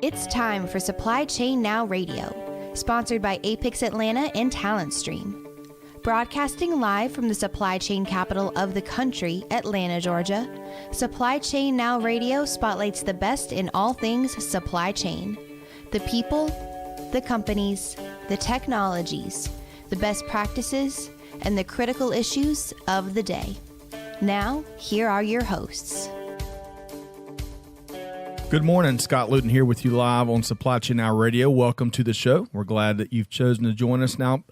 It's time for Supply Chain Now Radio, sponsored by Apex Atlanta and Talent Stream. Broadcasting live from the supply chain capital of the country, Atlanta, Georgia, Supply Chain Now Radio spotlights the best in all things supply chain. The people, the companies, the technologies, the best practices, and the critical issues of the day. Now, here are your hosts. Good morning. Scott Luton here with you live on Supply Chain Now Radio. Welcome to the show. We're glad that you've chosen to join us now.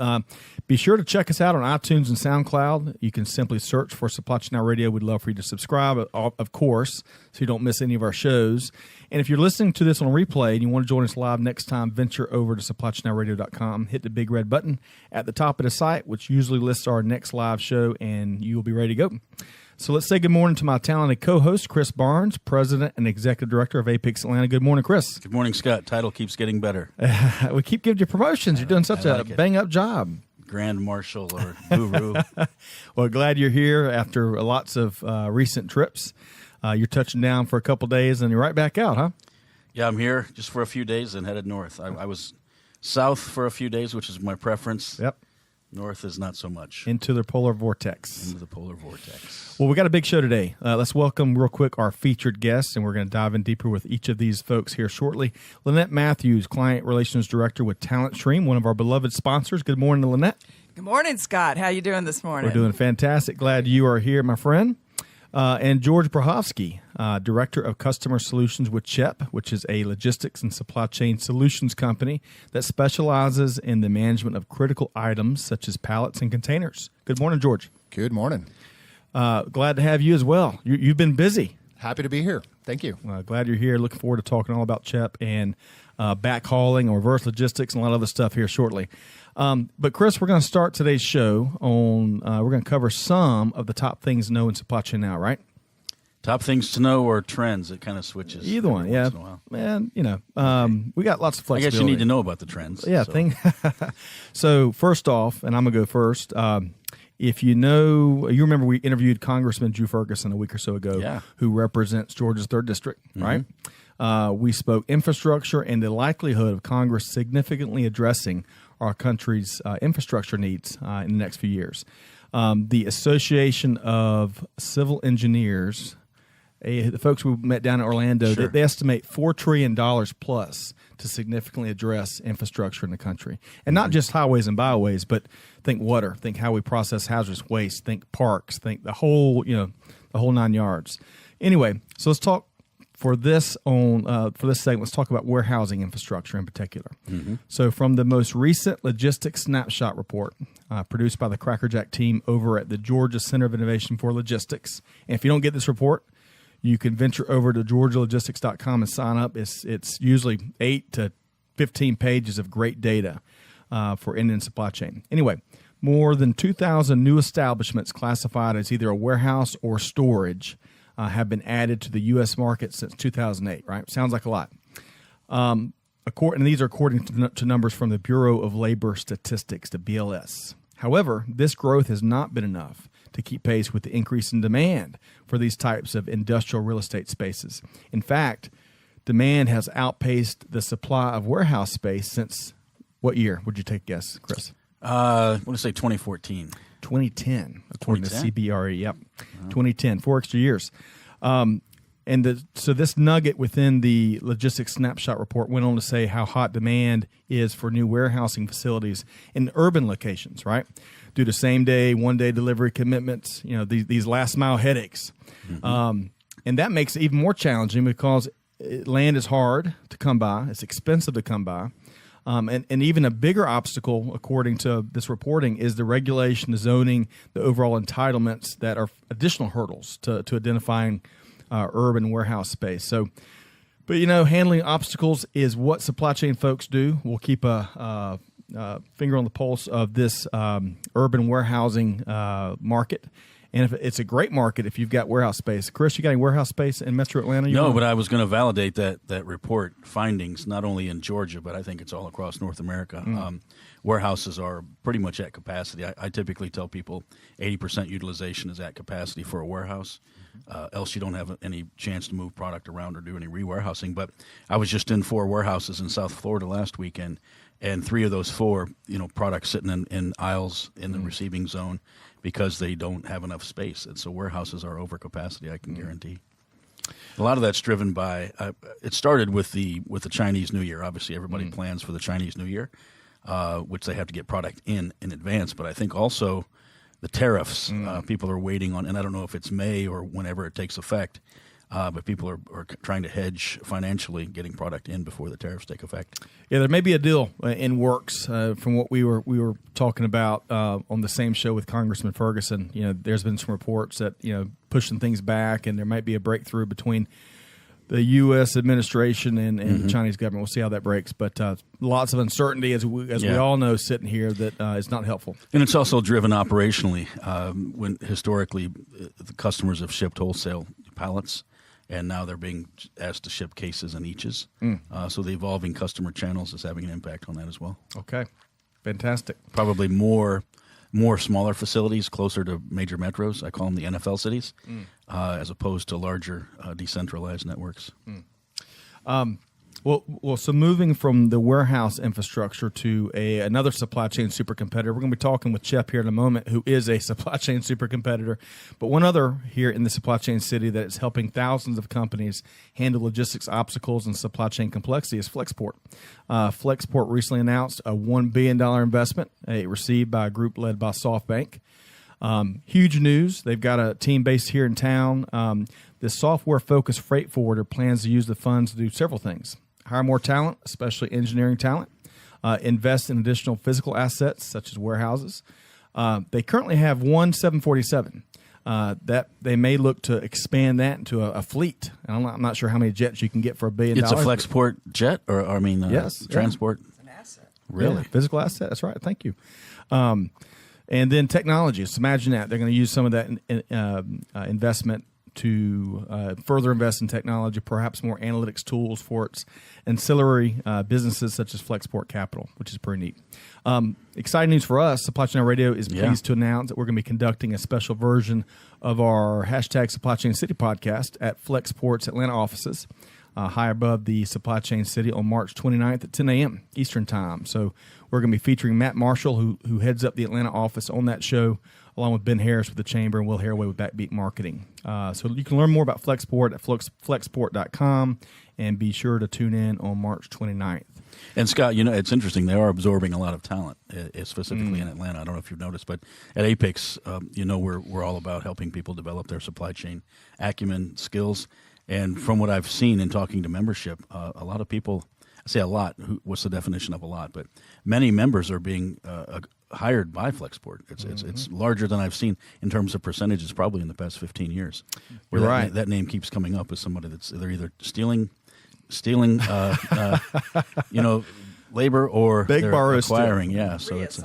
Be sure to check us out on iTunes and SoundCloud. You can simply search for Supply Chain Now Radio. We'd love for you to subscribe, of course, so you don't miss any of our shows. And if you're listening to this on replay and you want to join us live next time, venture over to supplychainnowradio.com. Hit the big red button at the top of the site, which usually lists our next live show, and you will be ready to go. So let's say good morning to my talented co-host, Chris Barnes, President and Executive Director of Apex Atlanta. Good morning, Chris. Good morning, Scott. Title keeps getting better. We keep giving you promotions. You're doing such a bang-up job. Grand Marshal or Guru. Well, glad you're here after lots of recent trips. You're touching down for a couple days, and you're right back out, huh? Yeah, I'm here just for a few days and headed north. I was south for a few days, which is my preference. Yep. North is not so much. Into the polar vortex. Into the polar vortex. Well, we got a big show today. Let's welcome real quick our featured guests, and we're going to dive in deeper with each of these folks here shortly. Lynette Matthews, Client Relations Director with Talent Stream, one of our beloved sponsors. Good morning, Lynette. Good morning, Scott. How you doing this morning? We're doing fantastic. Glad you are here, my friend. And George Brehovsky, Director of Customer Solutions with CHEP, which is a logistics and supply chain solutions company that specializes in the management of critical items such as pallets and containers. Good morning, George. Good morning. Glad to have you as well. You've been busy. Happy to be here. Thank you. Glad you're here. Looking forward to talking all about CHEP and backhauling or reverse logistics and a lot of other stuff here shortly. But Chris, we're going to start today's show on, we're going to cover some of the top things to know in supply chain now, right? Top things to know or trends? It kind of switches. Either one, yeah. Man, you know, we got lots of flexibility. I guess you need to know about the trends. Yeah. So, so first off, and I'm going to go first, if you remember we interviewed Congressman Drew Ferguson a week or so ago, who represents Georgia's 3rd District, right? We spoke infrastructure and the likelihood of Congress significantly addressing our country's infrastructure needs in the next few years. The Association of Civil Engineers, the folks we met down in Orlando, they estimate $4 trillion plus to significantly address infrastructure in the country. And not just highways and byways, but think water, think how we process hazardous waste, think parks, think the whole 9 yards. Anyway, so let's talk for this segment, let's talk about warehousing infrastructure in particular. Mm-hmm. So from the most recent logistics snapshot report produced by the Crackerjack team over at the Georgia Center of Innovation for Logistics, and if you don't get this report, you can venture over to georgialogistics.com and sign up. It's usually 8 to 15 pages of great data for end-to-end supply chain. Anyway, more than 2,000 new establishments classified as either a warehouse or storage have been added to the U.S. market since 2008, right? Sounds like a lot. And these are according to numbers from the Bureau of Labor Statistics, the BLS. However, this growth has not been enough to keep pace with the increase in demand for these types of industrial real estate spaces. In fact, demand has outpaced the supply of warehouse space since what year? Would you take a guess, Chris? I want to say 2014. 2010, according to CBRE. Yep, 2010, 4 extra years. So this nugget within the logistics snapshot report went on to say how hot demand is for new warehousing facilities in urban locations, right? Due to same-day, one-day delivery commitments, these last-mile headaches. Mm-hmm. And that makes it even more challenging because land is hard to come by. It's expensive to come by. And even a bigger obstacle, according to this reporting, is the regulation, the zoning, the overall entitlements that are additional hurdles to identifying urban warehouse space. But handling obstacles is what supply chain folks do. We'll keep a finger on the pulse of this urban warehousing market. And if it's a great market if you've got warehouse space. Chris, you got any warehouse space in Metro Atlanta? No, but I was going to validate that report findings, not only in Georgia, but I think it's all across North America. Warehouses are pretty much at capacity. I typically tell people 80% utilization is at capacity for a warehouse. Else you don't have any chance to move product around or do any re-warehousing. But I was just in 4 warehouses in South Florida last weekend, and 3 of those 4, products sitting in aisles in the receiving zone because they don't have enough space. And so warehouses are over capacity, I can guarantee. A lot of that's driven by, it started with the Chinese New Year. Obviously, everybody plans for the Chinese New Year, which they have to get product in advance. But I think also the tariffs, people are waiting on, and I don't know if it's May or whenever it takes effect, but people are trying to hedge financially getting product in before the tariffs take effect. Yeah, there may be a deal in works from what we were talking about on the same show with Congressman Ferguson. There's been some reports that pushing things back, and there might be a breakthrough between the U.S. administration and the Chinese government. We'll see how that breaks, but lots of uncertainty, as we all know, sitting here, that is not helpful. And it's also driven operationally. When historically the customers have shipped wholesale pallets, and now they're being asked to ship cases and eaches. So the evolving customer channels is having an impact on that as well. Okay, fantastic. Probably more smaller facilities closer to major metros. I call them the NFL cities, as opposed to larger decentralized networks. Well, so moving from the warehouse infrastructure to another supply chain super competitor, we're going to be talking with CHEP here in a moment, who is a supply chain super competitor. But one other here in the supply chain city that is helping thousands of companies handle logistics obstacles and supply chain complexity is Flexport. Flexport recently announced a $1 billion investment received by a group led by SoftBank. Huge news. They've got a team based here in town. This software-focused freight forwarder plans to use the funds to do several things: hire more talent, especially engineering talent, invest in additional physical assets such as warehouses. They currently have one 747. That they may look to expand that into a fleet. And I'm not sure how many jets you can get for $1 billion. It's a Flexport jet, yes, transport. It's an asset. Really? Yeah, physical asset. That's right. Thank you. And then technology. So imagine that. They're going to use some of that investment to further invest in technology, perhaps more analytics tools for its ancillary businesses such as Flexport Capital, which is pretty neat. Exciting news for us. Supply Chain Radio is pleased to announce that we're going to be conducting a special version of our hashtag Supply Chain City podcast at Flexport's Atlanta offices, high above the Supply Chain City, on March 29th at 10 a.m. Eastern Time. So we're going to be featuring Matt Marshall, who heads up the Atlanta office, on that show, along with Ben Harris with the Chamber and Will Haraway with Backbeat Marketing. So you can learn more about Flexport at flexport.com, and be sure to tune in on March 29th. And Scott, it's interesting. They are absorbing a lot of talent, specifically in Atlanta. I don't know if you've noticed, but at Apex, we're all about helping people develop their supply chain acumen, skills. And from what I've seen in talking to membership, a lot of people, I say a lot, what's the definition of a lot? But many members are being hired by Flexport. It's larger than I've seen in terms of percentages, probably in the past 15 years. Where right. That name keeps coming up as somebody that's they're either stealing labor, or they're acquiring. Yeah, so it's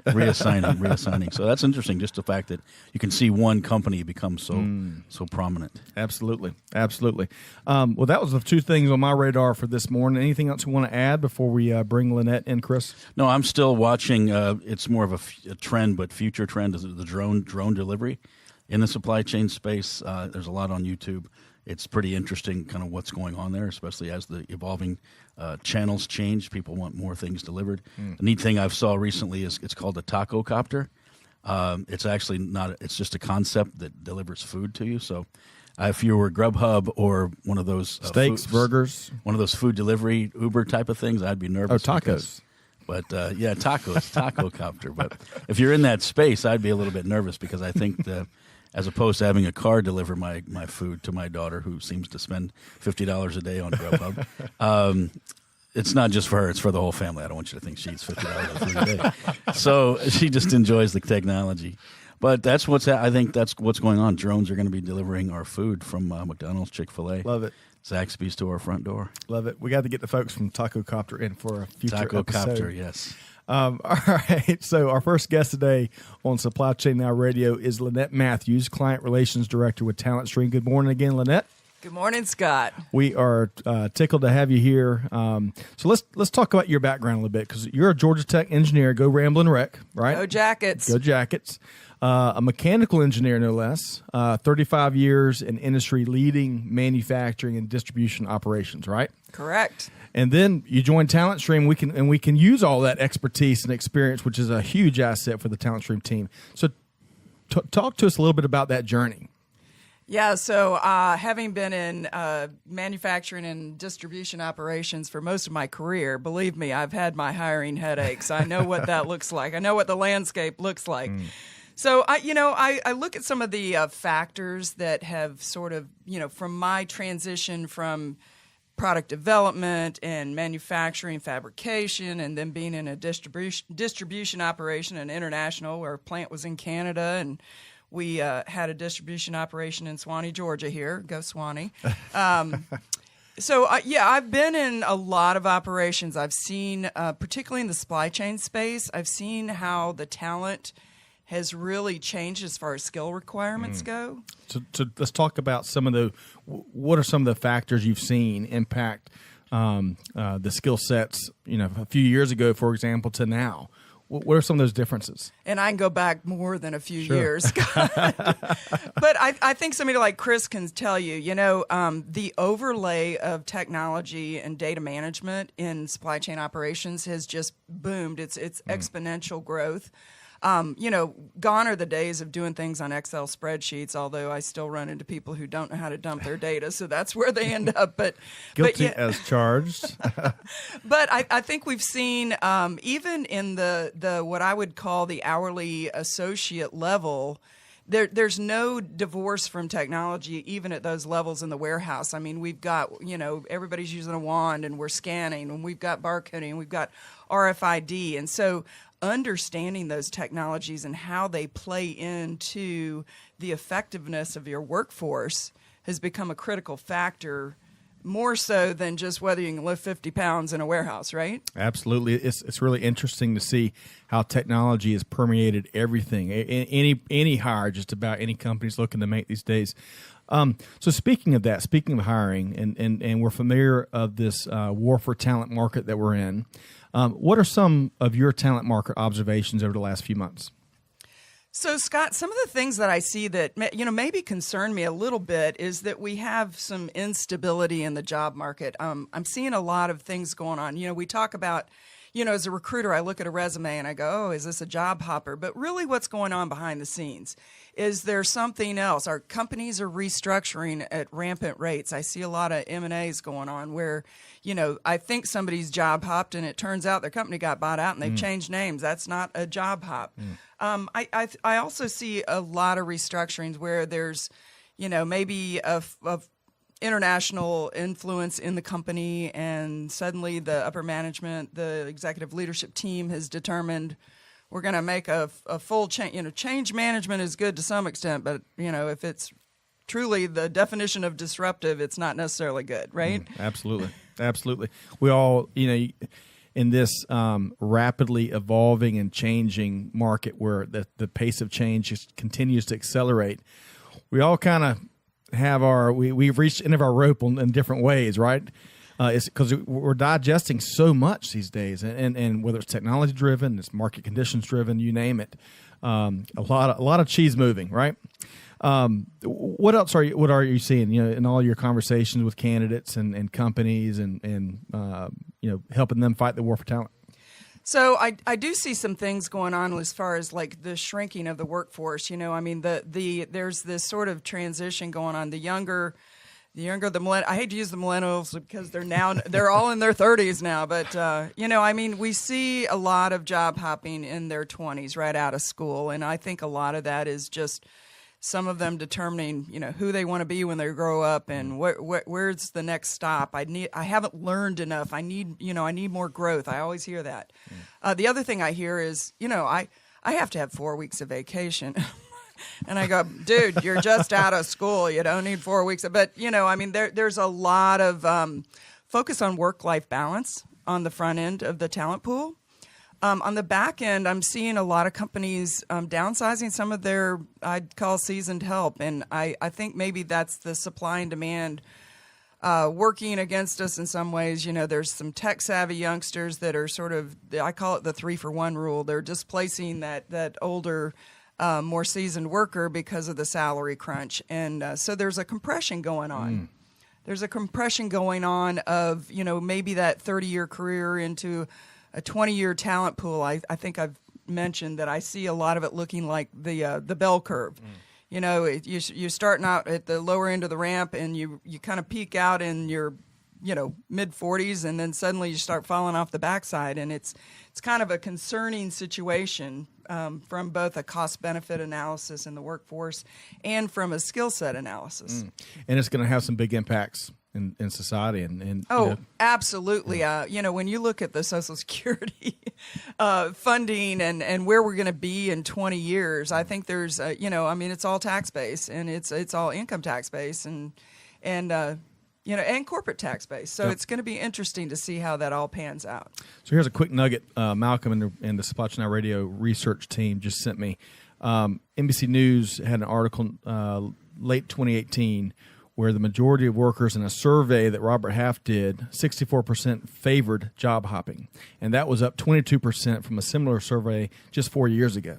reassigning. So that's interesting. Just the fact that you can see one company become so prominent. Absolutely. Well, that was the two things on my radar for this morning. Anything else you want to add before we bring Lynette in, Chris? No, I'm still watching. It's more of a trend, but future trend is the drone delivery in the supply chain space. There's a lot on YouTube. It's pretty interesting kind of what's going on there, especially as the evolving channels change. People want more things delivered. The neat thing I've saw recently is it's called a taco copter. It's actually not. It's just a concept that delivers food to you. So if you were Grubhub or one of those steaks, burgers, one of those food delivery Uber type of things, I'd be nervous. Oh, tacos. Tacos, taco copter. But if you're in that space, I'd be a little bit nervous, because I think as opposed to having a car deliver my food to my daughter, who seems to spend $50 a day on Grubhub. It's not just for her; it's for the whole family. I don't want you to think she eats $50 of food a day. So she just enjoys the technology. But I think that's what's going on. Drones are going to be delivering our food from McDonald's, Chick-fil-A. Love it. Zaxby's to our front door. Love it. We got to get the folks from Taco Copter in for a future Taco episode. Copter, yes. All right. So our first guest today on Supply Chain Now Radio is Lynette Matthews, Client Relations Director with Talent Stream. Good morning again, Lynette. Good morning, Scott. We are tickled to have you here. So let's talk about your background a little bit, because you're a Georgia Tech engineer. Go Ramblin' Wreck, right? Go Jackets. Go Jackets. A mechanical engineer, no less. 35 years in industry, leading manufacturing and distribution operations, right? Correct. And then you join Talent Stream. We can use all that expertise and experience, which is a huge asset for the Talent Stream team. So talk to us a little bit about that journey. Yeah, so having been in manufacturing and distribution operations for most of my career, believe me, I've had my hiring headaches. I know what that looks like. I know what the landscape looks like. So, I look at some of the factors that have sort of, from my transition from product development and manufacturing, fabrication, and then being in a distribution operation, an international, where our plant was in Canada, and we had a distribution operation in Swanee, Georgia here. Go Swanee. So, I've been in a lot of operations. I've seen, particularly in the supply chain space, I've seen how the talent has really changed as far as skill requirements go. So let's talk about what are some of the factors you've seen impact the skill sets, a few years ago, for example, to now. What are some of those differences? And I can go back more than a few years. But I think somebody like Chris can tell you, the overlay of technology and data management in supply chain operations has just boomed. It's exponential growth. Gone are the days of doing things on Excel spreadsheets, although I still run into people who don't know how to dump their data, so that's where they end up. Guilty as charged. But I think we've seen, even in the what I would call the hourly associate level, there's no divorce from technology, even at those levels in the warehouse. I mean, we've got, everybody's using a wand, and we're scanning, and we've got barcoding, and we've got RFID. And so understanding those technologies and how they play into the effectiveness of your workforce has become a critical factor, more so than just whether you can lift 50 pounds in a warehouse, right? Absolutely. It's really interesting to see how technology has permeated everything. Any hire, just about any company's looking to make these days. So speaking of hiring, and we're familiar of this war for talent market that we're in, what are some of your talent market observations over the last few months? So, Scott, some of the things that I see that maybe concern me a little bit is that we have some instability in the job market. I'm seeing a lot of things going on. We talk about, as a recruiter, I look at a resume and I go, oh, is this a job hopper? But really what's going on behind the scenes? Is there something else? Our companies are restructuring at rampant rates. I see a lot of M&As going on where, I think somebody's job hopped and it turns out their company got bought out and they've changed names. That's not a job hop. I also see a lot of restructurings where there's, maybe a international influence in the company, and suddenly the upper management, the executive leadership team has determined we're going to make a full change. Change management is good to some extent, but if it's truly the definition of disruptive, it's not necessarily good, right? Absolutely. We all, in this rapidly evolving and changing market where the pace of change just continues to accelerate, we all kind of have we've reached the end of our rope in different ways, right? It's because we're digesting so much these days, and whether it's technology driven, it's market conditions driven, you name it, a lot of cheese moving, right? What else what are you seeing? In all your conversations with candidates and companies, and helping them fight the war for talent. So I do see some things going on as far as like the shrinking of the workforce. There's this sort of transition going on. The younger the I hate to use the millennials because they're all in their 30s now, but we see a lot of job hopping in their 20s right out of school, and I think a lot of that is just some of them determining, who they want to be when they grow up, and where's the next stop. I haven't learned enough. I need more growth. I always hear that. The other thing I hear is, I have to have 4 weeks of vacation. And I go, dude, you're just out of school. You don't need 4 weeks. But, there's a lot of focus on work-life balance on the front end of the talent pool. On the back end, I'm seeing a lot of companies downsizing some of their, I'd call seasoned help. And I think maybe that's the supply and demand working against us in some ways. There's some tech-savvy youngsters that are sort of, I call it the 3-for-1 rule. They're displacing that older, more seasoned worker because of the salary crunch. And so there's a compression going on. There's a compression going on of, maybe that 30-year career into a 20-year talent pool. I think I've mentioned that I see a lot of it looking like the bell curve. You're starting out at the lower end of the ramp, and you kind of peak out in your mid-40s, and then suddenly you start falling off the backside, and it's kind of a concerning situation from both a cost-benefit analysis in the workforce and from a skill set analysis. And it's going to have some big impacts in society. And absolutely. When you look at the Social Security funding and where we're going to be in 20 years, I think there's, it's all tax base, and it's all income tax base and corporate tax base. So it's going to be interesting to see how that all pans out. So here's a quick nugget. Malcolm and the Supply Chain Now Radio research team just sent me. NBC News had an article late 2018 where the majority of workers in a survey that Robert Half did, 64% favored job hopping. And that was up 22% from a similar survey just 4 years ago.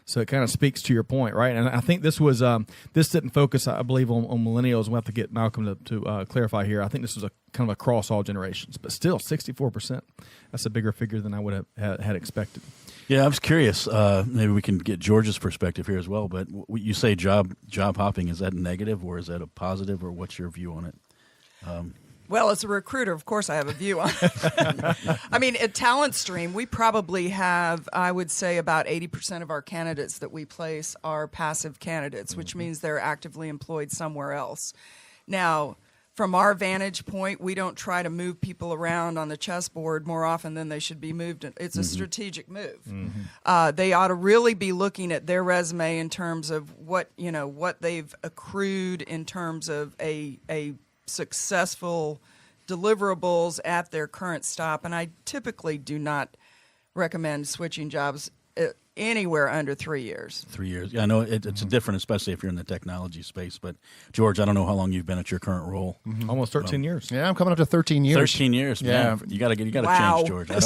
So it kind of speaks to your point, right? And I think this was this didn't focus, I believe, on millennials. We'll have to get Malcolm to clarify here. I think this was a kind of across all generations, but still 64%. That's a bigger figure than I would have had expected. Yeah, I was curious. Maybe we can get George's perspective here as well. But you say job hopping, is that a negative or is that a positive, or what's your view on it? Well, as a recruiter, of course, I have a view on it. At Talent Stream, we probably have, I would say, about 80% of our candidates that we place are passive candidates, which means they're actively employed somewhere else. Now, from our vantage point, we don't try to move people around on the chessboard more often than they should be moved. It's a strategic move. They ought to really be looking at their resume in terms of what they've accrued in terms of a successful deliverables at their current stop. And I typically do not recommend switching jobs anywhere under 3 years. 3 years. Yeah, I know it's different, especially if you're in the technology space. But, George, I don't know how long you've been at your current role. Almost 13 years. Yeah, I'm coming up to 13 years. 13 years, man. Yeah. You got to Wow. change, George. I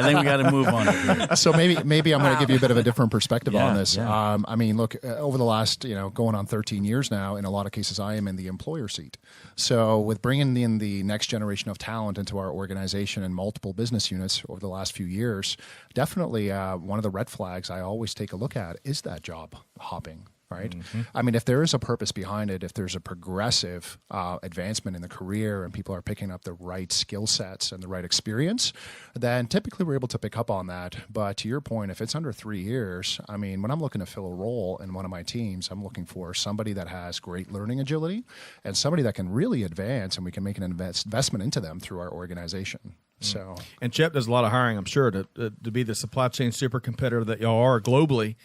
think we got to move on here. So maybe I'm going to give you a bit of a different perspective on this. Yeah. Look, over the last, going on 13 years now, in a lot of cases, I am in the employer seat. So with bringing in the next generation of talent into our organization and multiple business units over the last few years, definitely one of the red flags I always take a look at is that job hopping. Right? If there is a purpose behind it, if there's a progressive advancement in the career and people are picking up the right skill sets and the right experience, then typically we're able to pick up on that. But to your point, if it's under 3 years, when I'm looking to fill a role in one of my teams, I'm looking for somebody that has great learning agility and somebody that can really advance, and we can make an investment into them through our organization. So, and CHEP does a lot of hiring, I'm sure, to be the supply chain super competitor that y'all are globally.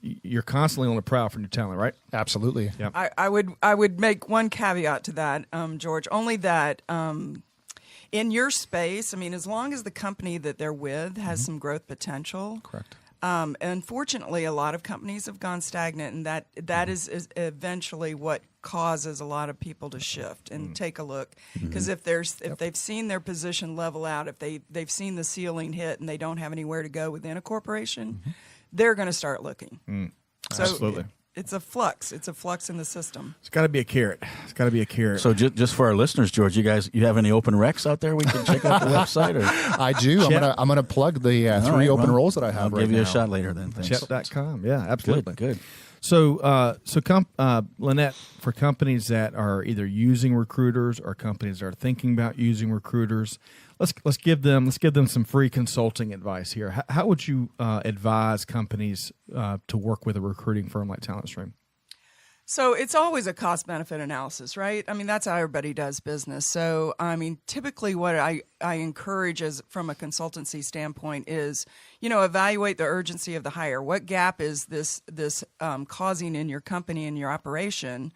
You're constantly on the prowl for new talent, right? Absolutely. Yeah. I would make one caveat to that, George, only that in your space, as long as the company that they're with has some growth potential. Correct. Unfortunately, a lot of companies have gone stagnant, and that is eventually what causes a lot of people to shift and take a look. Because if they've seen their position level out, if they've seen the ceiling hit and they don't have anywhere to go within a corporation, they're going to start looking. So Absolutely. It's a flux. It's a flux in the system. It's got to be a carrot. So just for our listeners, George, you have any open recs out there we can check out the website? Or? I do. I'm gonna plug the three open roles that I have I'll right now. give you a shot later then. Thanks. CHEP.com. Yeah, absolutely. Good. So, Lynette, for companies that are either using recruiters or companies that are thinking about using recruiters, let's give them some free consulting advice here. How would you advise companies to work with a recruiting firm like Talent Stream? So it's always a cost-benefit analysis, right? I mean, that's how everybody does business. So, I mean, typically what I encourage from a consultancy standpoint is, evaluate the urgency of the hire. What gap is this causing in your company and your operation?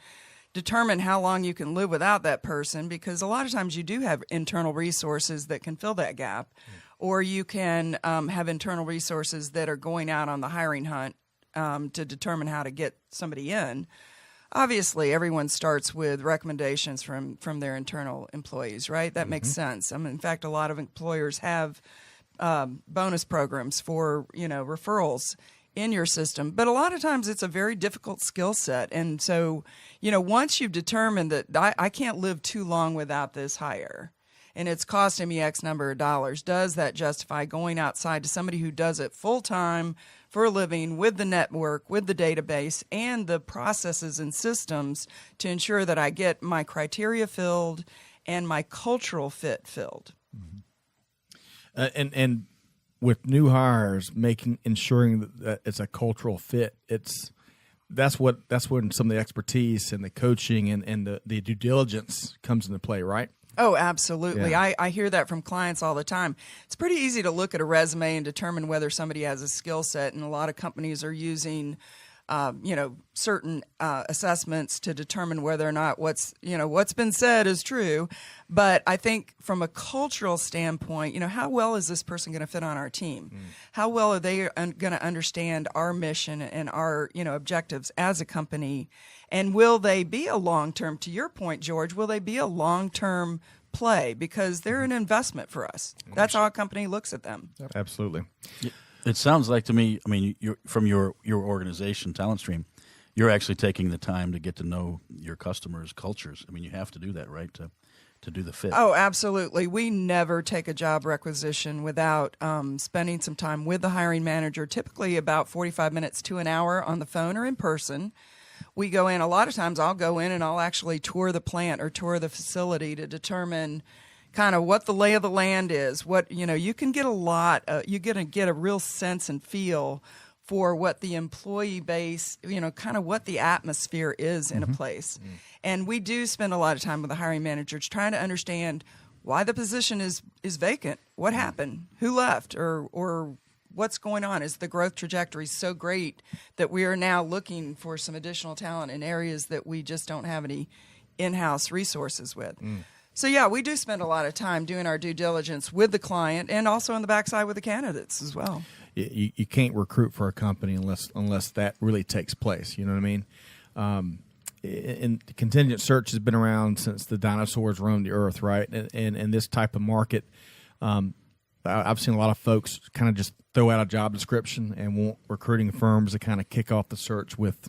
Determine how long you can live without that person, because a lot of times you do have internal resources that can fill that gap, or you can have internal resources that are going out on the hiring hunt to determine how to get somebody in. Obviously, everyone starts with recommendations from their internal employees, right? That makes sense. I mean, in fact, a lot of employers have bonus programs for, referrals in your system. But a lot of times it's a very difficult skill set. And so, once you've determined that I can't live too long without this hire, and it's costing me X number of dollars, does that justify going outside to somebody who does it full time for a living, with the network, with the database, and the processes and systems to ensure that I get my criteria filled and my cultural fit filled? And with new hires, ensuring that it's a cultural fit, that's when some of the expertise and the coaching and the due diligence comes into play, right? Oh, absolutely. Yeah. I hear that from clients all the time. It's pretty easy to look at a resume and determine whether somebody has a skill set, and a lot of companies are using, certain assessments to determine whether or not what's been said is true. But I think from a cultural standpoint, how well is this person going to fit on our team? How well are they going to understand our mission and our, objectives as a company? And will they be a long-term, to your point, George, will they be a long-term play? Because they're an investment for us. That's how a company looks at them. Yep. Absolutely. It sounds like to me, I mean, from your organization, Talent Stream, you're actually taking the time to get to know your customers' cultures. I mean, you have to do that, right, to do the fit. Oh, absolutely. We never take a job requisition without spending some time with the hiring manager, typically about 45 minutes to an hour on the phone or in person. We go in, a lot of times I'll go in and I'll actually tour the plant or tour the facility to determine kind of what the lay of the land is. What, you can get you're going to get a real sense and feel for what the employee base, kind of what the atmosphere is in a place. And we do spend a lot of time with the hiring managers trying to understand why the position is vacant, what happened, who left, or what's going on. Is the growth trajectory so great that we are now looking for some additional talent in areas that we just don't have any in-house resources with? So, yeah, we do spend a lot of time doing our due diligence with the client and also on the backside with the candidates as well. You can't recruit for a company unless that really takes place. You know what I mean? And contingent search has been around since the dinosaurs roamed the earth, right? And this type of market, I've seen a lot of folks kind of just throw out a job description and want recruiting firms to kind of kick off the search with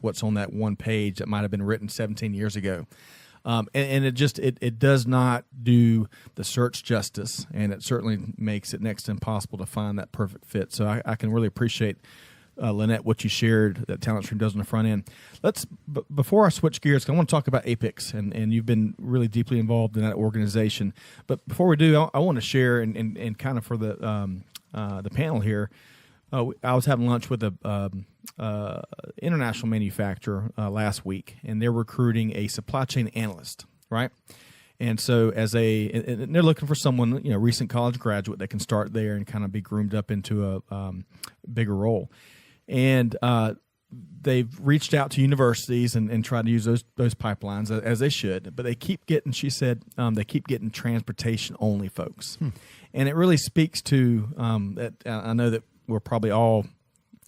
what's on that one page that might have been written 17 years ago. And it does not do the search justice, and it certainly makes it next to impossible to find that perfect fit. So I can really appreciate, Lynette, what you shared that Talent Stream does on the front end. Before I switch gears, I want to talk about Apex, and you've been really deeply involved in that organization. But before we do, I want to share and kind of for the panel here. I was having lunch with a international manufacturer last week, and they're recruiting a supply chain analyst, right? And so and they're looking for someone, recent college graduate that can start there and kind of be groomed up into a bigger role. And they've reached out to universities and tried to use those pipelines as they should, but they keep getting, she said, they keep getting transportation only folks. And it really speaks to that. I know that we're probably all,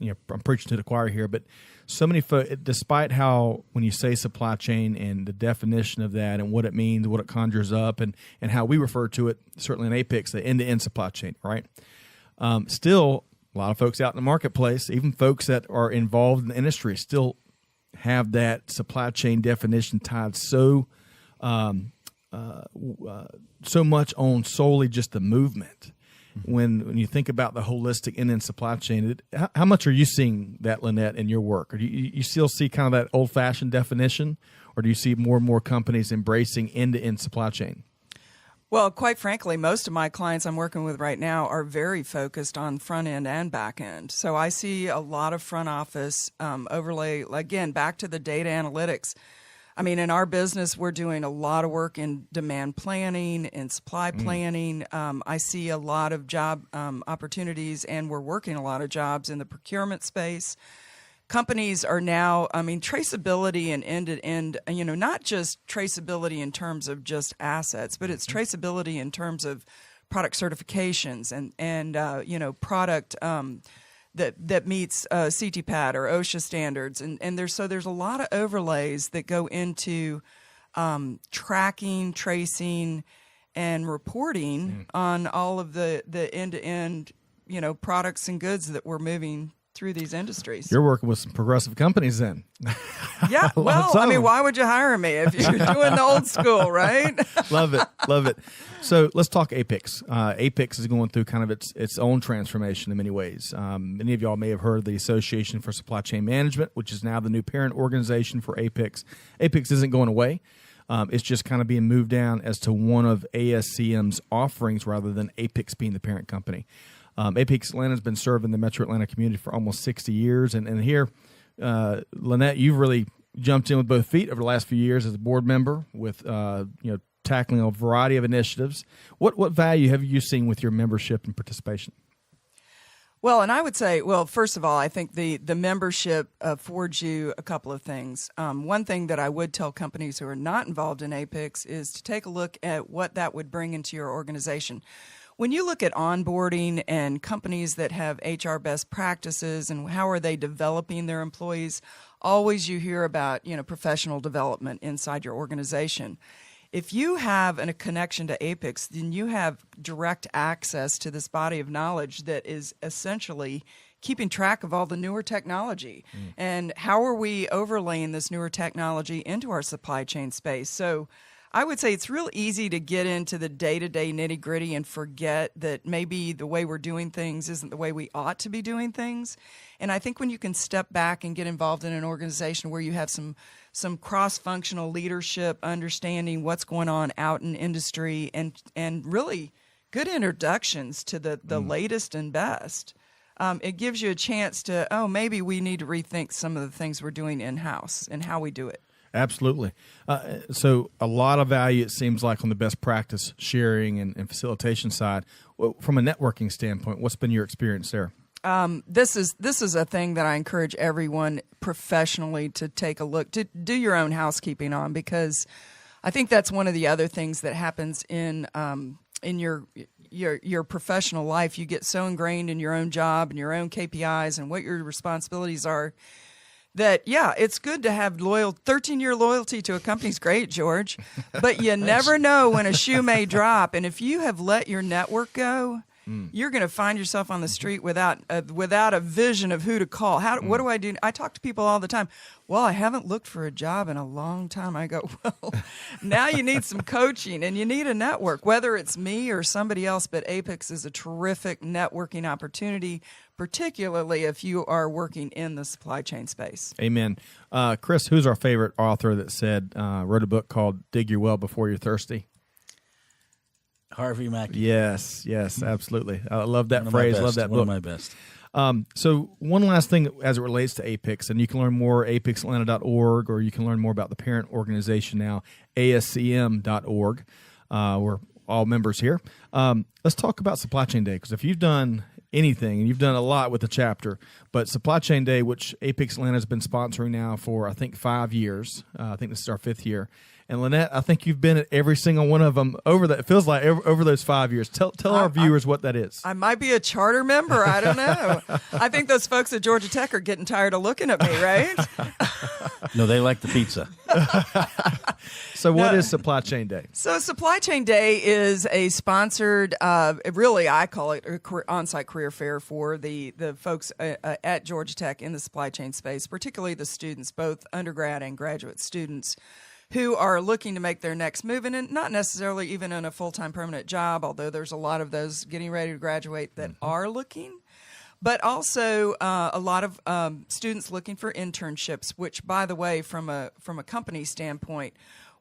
I'm preaching to the choir here, but so many folks, despite how when you say supply chain and the definition of that and what it means, what it conjures up, and how we refer to it, certainly in Apex, the end-to-end supply chain, right? Still, a lot of folks out in the marketplace, even folks that are involved in the industry, still have that supply chain definition tied so much on solely just the movement. When you think about the holistic end-to-end supply chain, how much are you seeing that, Lynette, in your work? Or do you still see kind of that old-fashioned definition, or do you see more and more companies embracing end-to-end supply chain? Well, quite frankly, most of my clients I'm working with right now are very focused on front end and back end. So I see a lot of front office overlay, again, back to the data analytics. I mean, in our business, we're doing a lot of work in demand planning and supply planning. I see a lot of job opportunities, and we're working a lot of jobs in the procurement space. Companies are now, I mean, traceability and end-to-end, not just traceability in terms of just assets, but it's traceability in terms of product certifications and product that meets CTPAT or OSHA standards. And there's a lot of overlays that go into tracking, tracing, and reporting on all of the end-to-end, products and goods that we're moving through these industries. You're working with some progressive companies then. Yeah, well, I mean, why would you hire me if you're doing the old school, right? Love it. So let's talk APICS. APICS is going through kind of its own transformation in many ways. Many of y'all may have heard of the Association for Supply Chain Management, which is now the new parent organization for APICS. APICS isn't going away. It's just kind of being moved down as to one of ASCM's offerings rather than APICS being the parent company. APICS Atlanta has been serving the Metro Atlanta community for almost 60 years. And here, Lynette, you've really jumped in with both feet over the last few years as a board member with, tackling a variety of initiatives. What value have you seen with your membership and participation? Well, and I would say, first of all, I think the membership affords you a couple of things. One thing that I would tell companies who are not involved in APICS is to take a look at what that would bring into your organization. When you look at onboarding and companies that have HR best practices and how are they developing their employees, always you hear about, professional development inside your organization. If you have a connection to APICS, then you have direct access to this body of knowledge that is essentially keeping track of all the newer technology. And how are we overlaying this newer technology into our supply chain space? So I would say it's real easy to get into the day-to-day nitty-gritty and forget that maybe the way we're doing things isn't the way we ought to be doing things. And I think when you can step back and get involved in an organization where you have some cross-functional leadership, understanding what's going on out in industry, and really good introductions to the latest and best, it gives you a chance to, maybe we need to rethink some of the things we're doing in-house and how we do it. Absolutely. So a lot of value, it seems like, on the best practice sharing and facilitation side. Well, from a networking standpoint, what's been your experience there? This is a thing that I encourage everyone professionally to take a look, to do your own housekeeping on, because I think that's one of the other things that happens in your professional life. You get so ingrained in your own job and your own KPIs and what your responsibilities are that, it's good to have 13-year loyalty to a company's great, George, but you never know when a shoe may drop. And if you have let your network go, you're going to find yourself on the street without a vision of who to call. What do I do? I talk to people all the time. Well, I haven't looked for a job in a long time. I go, well, now you need some coaching and you need a network, whether it's me or somebody else. But APICS is a terrific networking opportunity, particularly if you are working in the supply chain space. Amen. Chris, who's our favorite author that wrote a book called Dig Your Well Before You're Thirsty? Harvey Mackey. Yes, absolutely. I love that phrase. Love that book. One of my best. So one last thing as it relates to APICS, and you can learn more at apixatlanta.org, or you can learn more about the parent organization now, ascm.org. We're all members here. Let's talk about Supply Chain Day, because if you've done anything, and you've done a lot with the chapter, but Supply Chain Day, which APICS Atlanta has been sponsoring now for, I think, 5 years. I think this is our 5th year. And Lynette, I think you've been at every single one of them over that. It feels like over those 5 years. Tell our viewers what that is. I might be a charter member. I don't know. I think those folks at Georgia Tech are getting tired of looking at me, right? No, they like the pizza. So what is Supply Chain Day? So Supply Chain Day is a sponsored, really I call it on-site career fair for the folks at Georgia Tech in the supply chain space, particularly the students, both undergrad and graduate students, who are looking to make their next move, and not necessarily even in a full-time permanent job, although there's a lot of those getting ready to graduate that are looking, but also a lot of students looking for internships, which, by the way, from a company standpoint,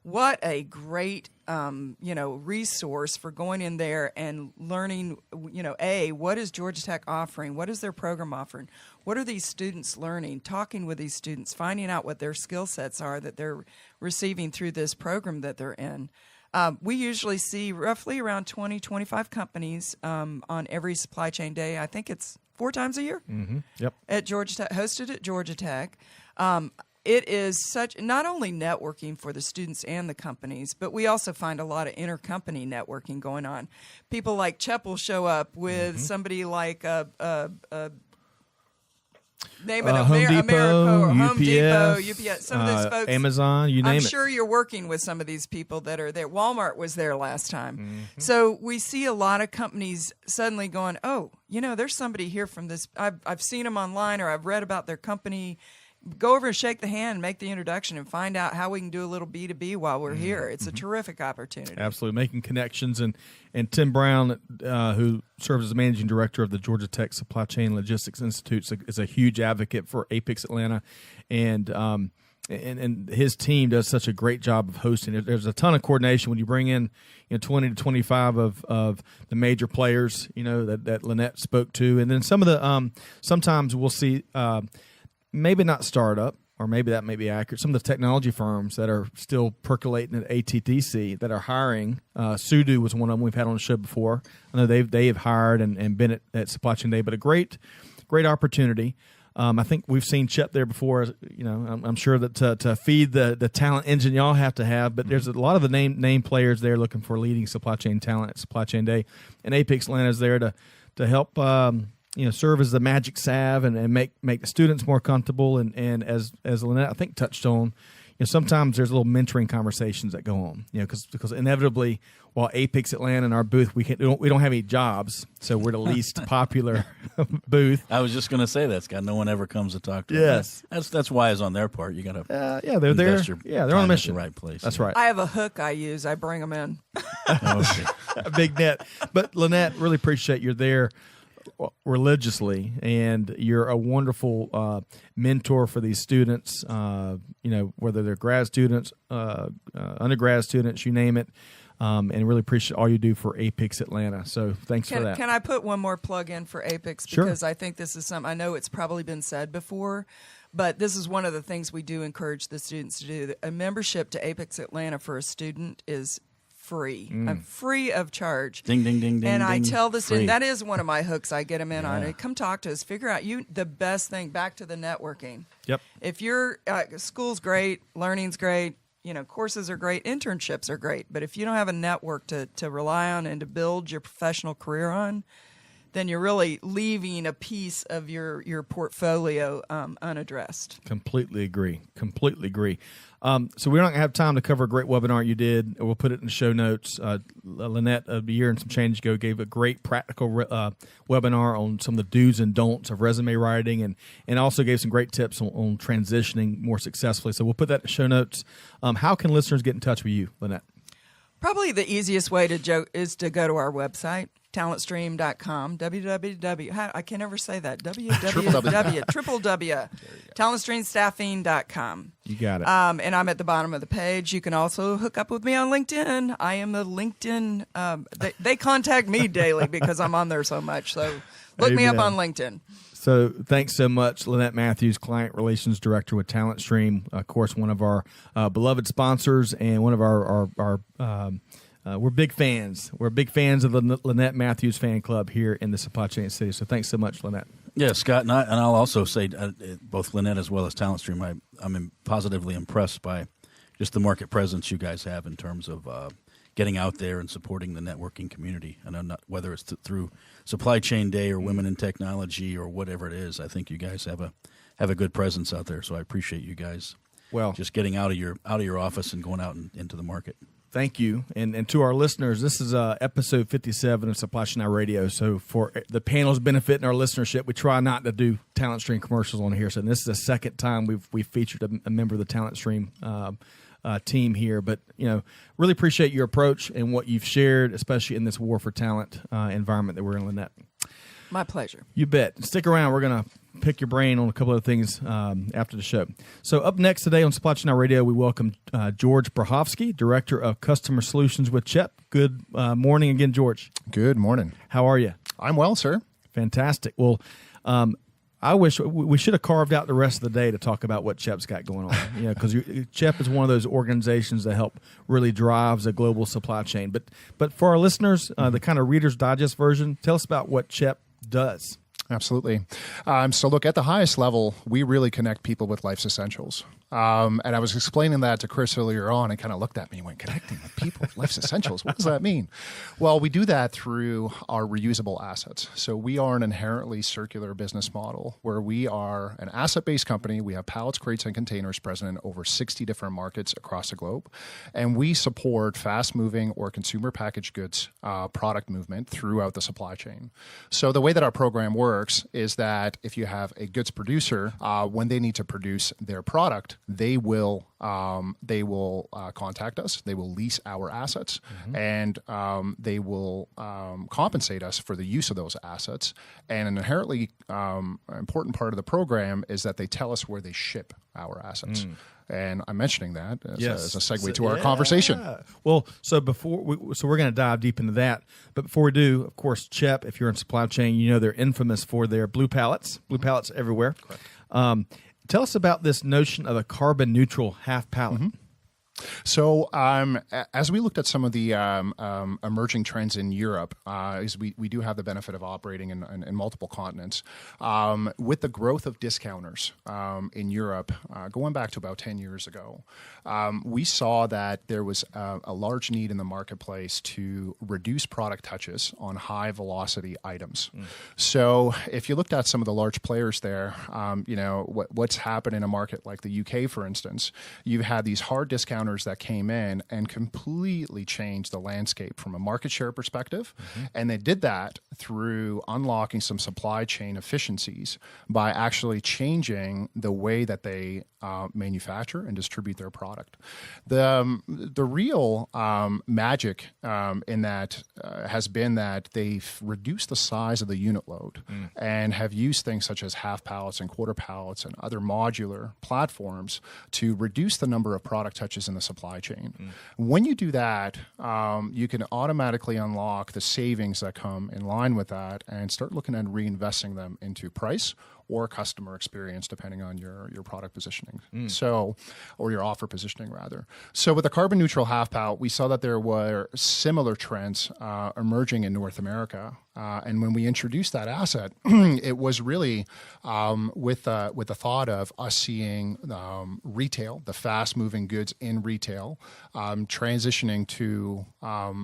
what a great resource for going in there and learning, what is Georgia Tech offering? What is their program offering? What are these students learning? Talking with these students, finding out what their skill sets are that they're receiving through this program that they're in. We usually see roughly around 20, 25 companies on every supply chain day. I think it's 4 times a year. Mm-hmm. Yep. At Georgia Tech, hosted at Georgia Tech. It is such not only networking for the students and the companies, but we also find a lot of intercompany networking going on. People like CHEP will show up with somebody like name it, Home Depot, Home Depot, UPS, UPS. Some of those folks, Amazon, you name it. I'm sure you're working with some of these people that are there. Walmart was there last time. So we see a lot of companies suddenly going, oh, there's somebody here from this. I've seen them online or I've read about their company. Go over and shake the hand, make the introduction, and find out how we can do a little B2B while we're here. It's a terrific opportunity. Absolutely, making connections. And Tim Brown, who serves as the managing director of the Georgia Tech Supply Chain Logistics Institute, is a huge advocate for APIX Atlanta, and his team does such a great job of hosting. There's a ton of coordination when you bring in 20 to 25 of the major players that Lynette spoke to, and then some of the sometimes we'll see. Maybe not startup, or maybe that may be accurate. Some of the technology firms that are still percolating at ATTC that are hiring. Sudo was one of them we've had on the show before. I know they have hired and been at Supply Chain Day, but a great opportunity. I think we've seen CHEP there before. I'm sure that to feed the talent engine y'all have to have, but there's a lot of the name players there looking for leading supply chain talent at Supply Chain Day, and APIX Atlanta is there to help. Serve as the magic salve and make the students more comfortable. And as Lynette, I think, touched on, sometimes there's little mentoring conversations that go on, because inevitably, while APIX Atlanta in our booth, we don't have any jobs, so we're the least popular booth. I was just going to say that, Scott. No one ever comes to talk to us. Yes. That's wise on their part. You got to they're there. They're on a mission. At the right place. That's right. I have a hook I use. I bring them in. Okay. A big net. But Lynette, really appreciate you're there religiously, and you're a wonderful mentor for these students, whether they're grad students, undergrad students, you name it, and really appreciate all you do for APIX Atlanta. So thanks for that. Can I put one more plug in for APIX? Because sure. I think this is something, I know it's probably been said before, but this is one of the things we do encourage the students to do. A membership to APIX Atlanta for a student is free. I'm free of charge. Ding, ding, ding, ding. And I ding, tell the free. student, that is one of my hooks I get them in on. Come talk to us. Figure out the best thing, back to the networking. Yep. If your school's great, learning's great, courses are great, internships are great, but if you don't have a network to rely on and to build your professional career on, then you're really leaving a piece of your portfolio unaddressed. Completely agree. So we don't have time to cover a great webinar you did. We'll put it in the show notes. Lynette, a year and some change ago, gave a great practical webinar on some of the do's and don'ts of resume writing, and also gave some great tips on transitioning more successfully. So we'll put that in the show notes. How can listeners get in touch with you, Lynette? Probably the easiest way is to go to our website, talentstream.com, I can never say that, talentstreamstaffing.com. You got it. And I'm at the bottom of the page. You can also hook up with me on LinkedIn. I am a LinkedIn, they contact me daily because I'm on there so much. So look me up on LinkedIn. So thanks so much, Lynette Matthews, Client Relations Director with TalentStream. Of course, one of our beloved sponsors and one of our we're big fans. We're big fans of the Lynette Matthews fan club here in the Supply Chain City. So thanks so much, Lynette. Yeah, Scott, and I'll also say both Lynette as well as TalentStream, I'm positively impressed by just the market presence you guys have in terms of getting out there and supporting the networking community. I know whether it's through Supply Chain Day or Women in Technology or whatever it is. I think you guys have a good presence out there. So I appreciate you guys. Well, just getting out of your office and going out into the market. Thank you. And to our listeners, this is episode 57 of Supply Chain Now Radio. So for the panel's benefit and our listenership, we try not to do TalentStream commercials on here. So this is the second time we've featured a member of the TalentStream team here. But, really appreciate your approach and what you've shared, especially in this war for talent environment that we're in, Lynette. My pleasure. You bet. Stick around. We're going to pick your brain on a couple of things after the show. So up next today on Supply Chain Now Radio, we welcome George Brehovsky, Director of Customer Solutions with CHEP. Good morning again, George. Good morning. How are you? I'm well, sir. Fantastic. Well, I wish we should have carved out the rest of the day to talk about what CHEP's got going on. Because CHEP is one of those organizations that help really drives a global supply chain. But for our listeners, the kind of Reader's Digest version, tell us about what CHEP does. Absolutely. So look, at the highest level, we really connect people with life's essentials. And I was explaining that to Chris earlier on and kind of looked at me and went, connecting with people with life's essentials? What does that mean? Well, we do that through our reusable assets. So we are an inherently circular business model where we are an asset-based company. We have pallets, crates, and containers present in over 60 different markets across the globe. And we support fast-moving or consumer packaged goods product movement throughout the supply chain. So the way that our program works is that if you have a goods producer, when they need to produce their product, they will contact us. They will lease our assets, and they will compensate us for the use of those assets. And an inherently important part of the program is that they tell us where they ship our assets. And I'm mentioning that as a segue to our conversation. Well, so we're going to dive deep into that. But before we do, of course, CHEP, if you're in supply chain, they're infamous for their blue pallets everywhere. Correct. Tell us about this notion of a carbon neutral half pallet. So as we looked at some of the emerging trends in Europe, is we do have the benefit of operating in multiple continents. With the growth of discounters in Europe, going back to about 10 years ago, we saw that there was a large need in the marketplace to reduce product touches on high velocity items. So if you looked at some of the large players there, what's happened in a market like the UK, for instance, you've had these hard discounters that came in and completely changed the landscape from a market share perspective. And they did that through unlocking some supply chain efficiencies by actually changing the way that they manufacture and distribute their product. The real magic in that has been that they've reduced the size of the unit load and have used things such as half pallets and quarter pallets and other modular platforms to reduce the number of product touches in the supply chain. When you do that, you can automatically unlock the savings that come in line with that and start looking at reinvesting them into price or customer experience, depending on your product positioning. Or your offer positioning, rather. So with the carbon neutral half pallet, we saw that there were similar trends emerging in North America. And when we introduced that asset, it was really with the thought of us seeing retail, the fast-moving goods in retail, transitioning to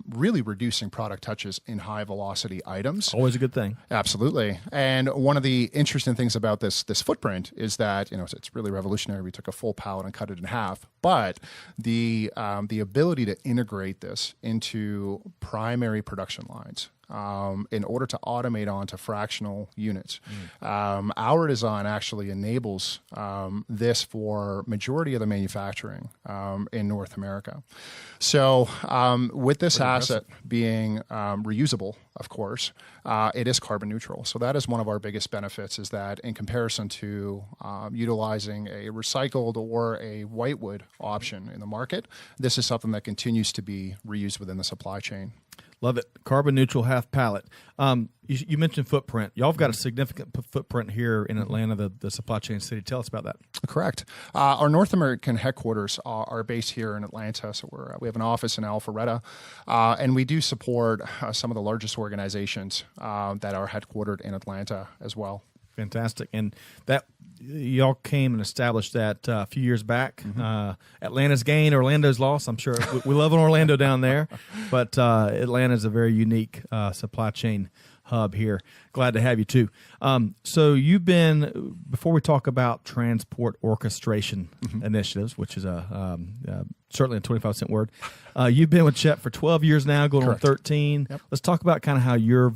really reducing product touches in high-velocity items. Always a good thing. Absolutely. And one of the interesting things about this footprint is that it's really revolutionary. We took a full pallet and cut it in half, but the ability to integrate this into primary production lines in order to automate onto fractional units. Our design actually enables this for majority of the manufacturing in North America. So with this asset being reusable, of course, it is carbon neutral. So that is one of our biggest benefits, is that in comparison to utilizing a recycled or a whitewood option in the market, this is something that continues to be reused within the supply chain. Love it. Carbon neutral half pallet. You mentioned footprint. Y'all have got a significant footprint here in Atlanta, the supply chain city. Tell us about that. Correct. Our North American headquarters are based here in Atlanta. So we have an office in Alpharetta, and we do support some of the largest organizations that are headquartered in Atlanta as well. Fantastic. And that y'all came and established that a few years back. Atlanta's gain, Orlando's loss. I'm sure we love an Orlando down there, but Atlanta's a very unique supply chain hub here. Glad to have you too. So you've been, before we talk about transport orchestration initiatives, which is certainly a 25-cent word, you've been with CHEP for 12 years now, going on 13. Yep. Let's talk about kind of how your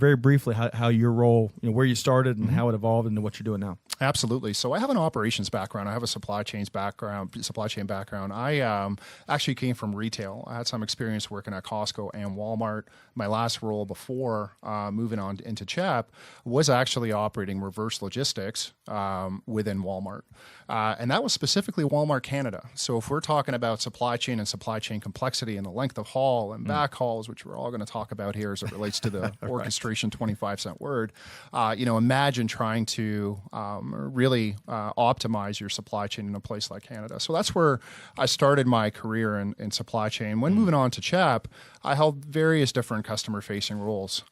role, where you started and how it evolved into what you're doing now. Absolutely. So I have an operations background. I have a supply chain background. I actually came from retail. I had some experience working at Costco and Walmart. My last role before moving on into CHEP was actually operating reverse logistics within Walmart. And that was specifically Walmart Canada. So if we're talking about supply chain and supply chain complexity and the length of haul and back hauls, which we're all going to talk about here as it relates to the orchestration 25-cent word, imagine trying to really optimize your supply chain in a place like Canada. So that's where I started my career in supply chain. When moving on to CHEP, I held various different customer-facing roles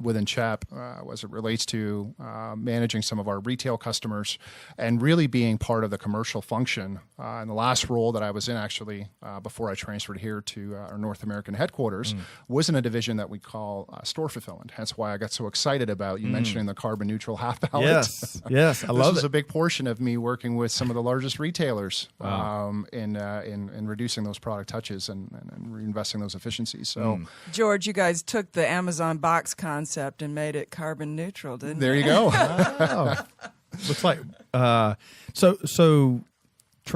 within CHEP as it relates to managing some of our retail customers and really being part of the commercial function. And the last role that I was in, actually, before I transferred here to our North American headquarters, was in a division that we call store fulfillment. Hence why I got so excited about you mentioning the carbon neutral half pallet. Yes, I love it. This was a big portion of me working with some of the largest retailers in reducing those product touches and reinvesting those efficiencies. So, George, you guys took the Amazon box concept and made it carbon neutral, didn't you? There you go. Looks like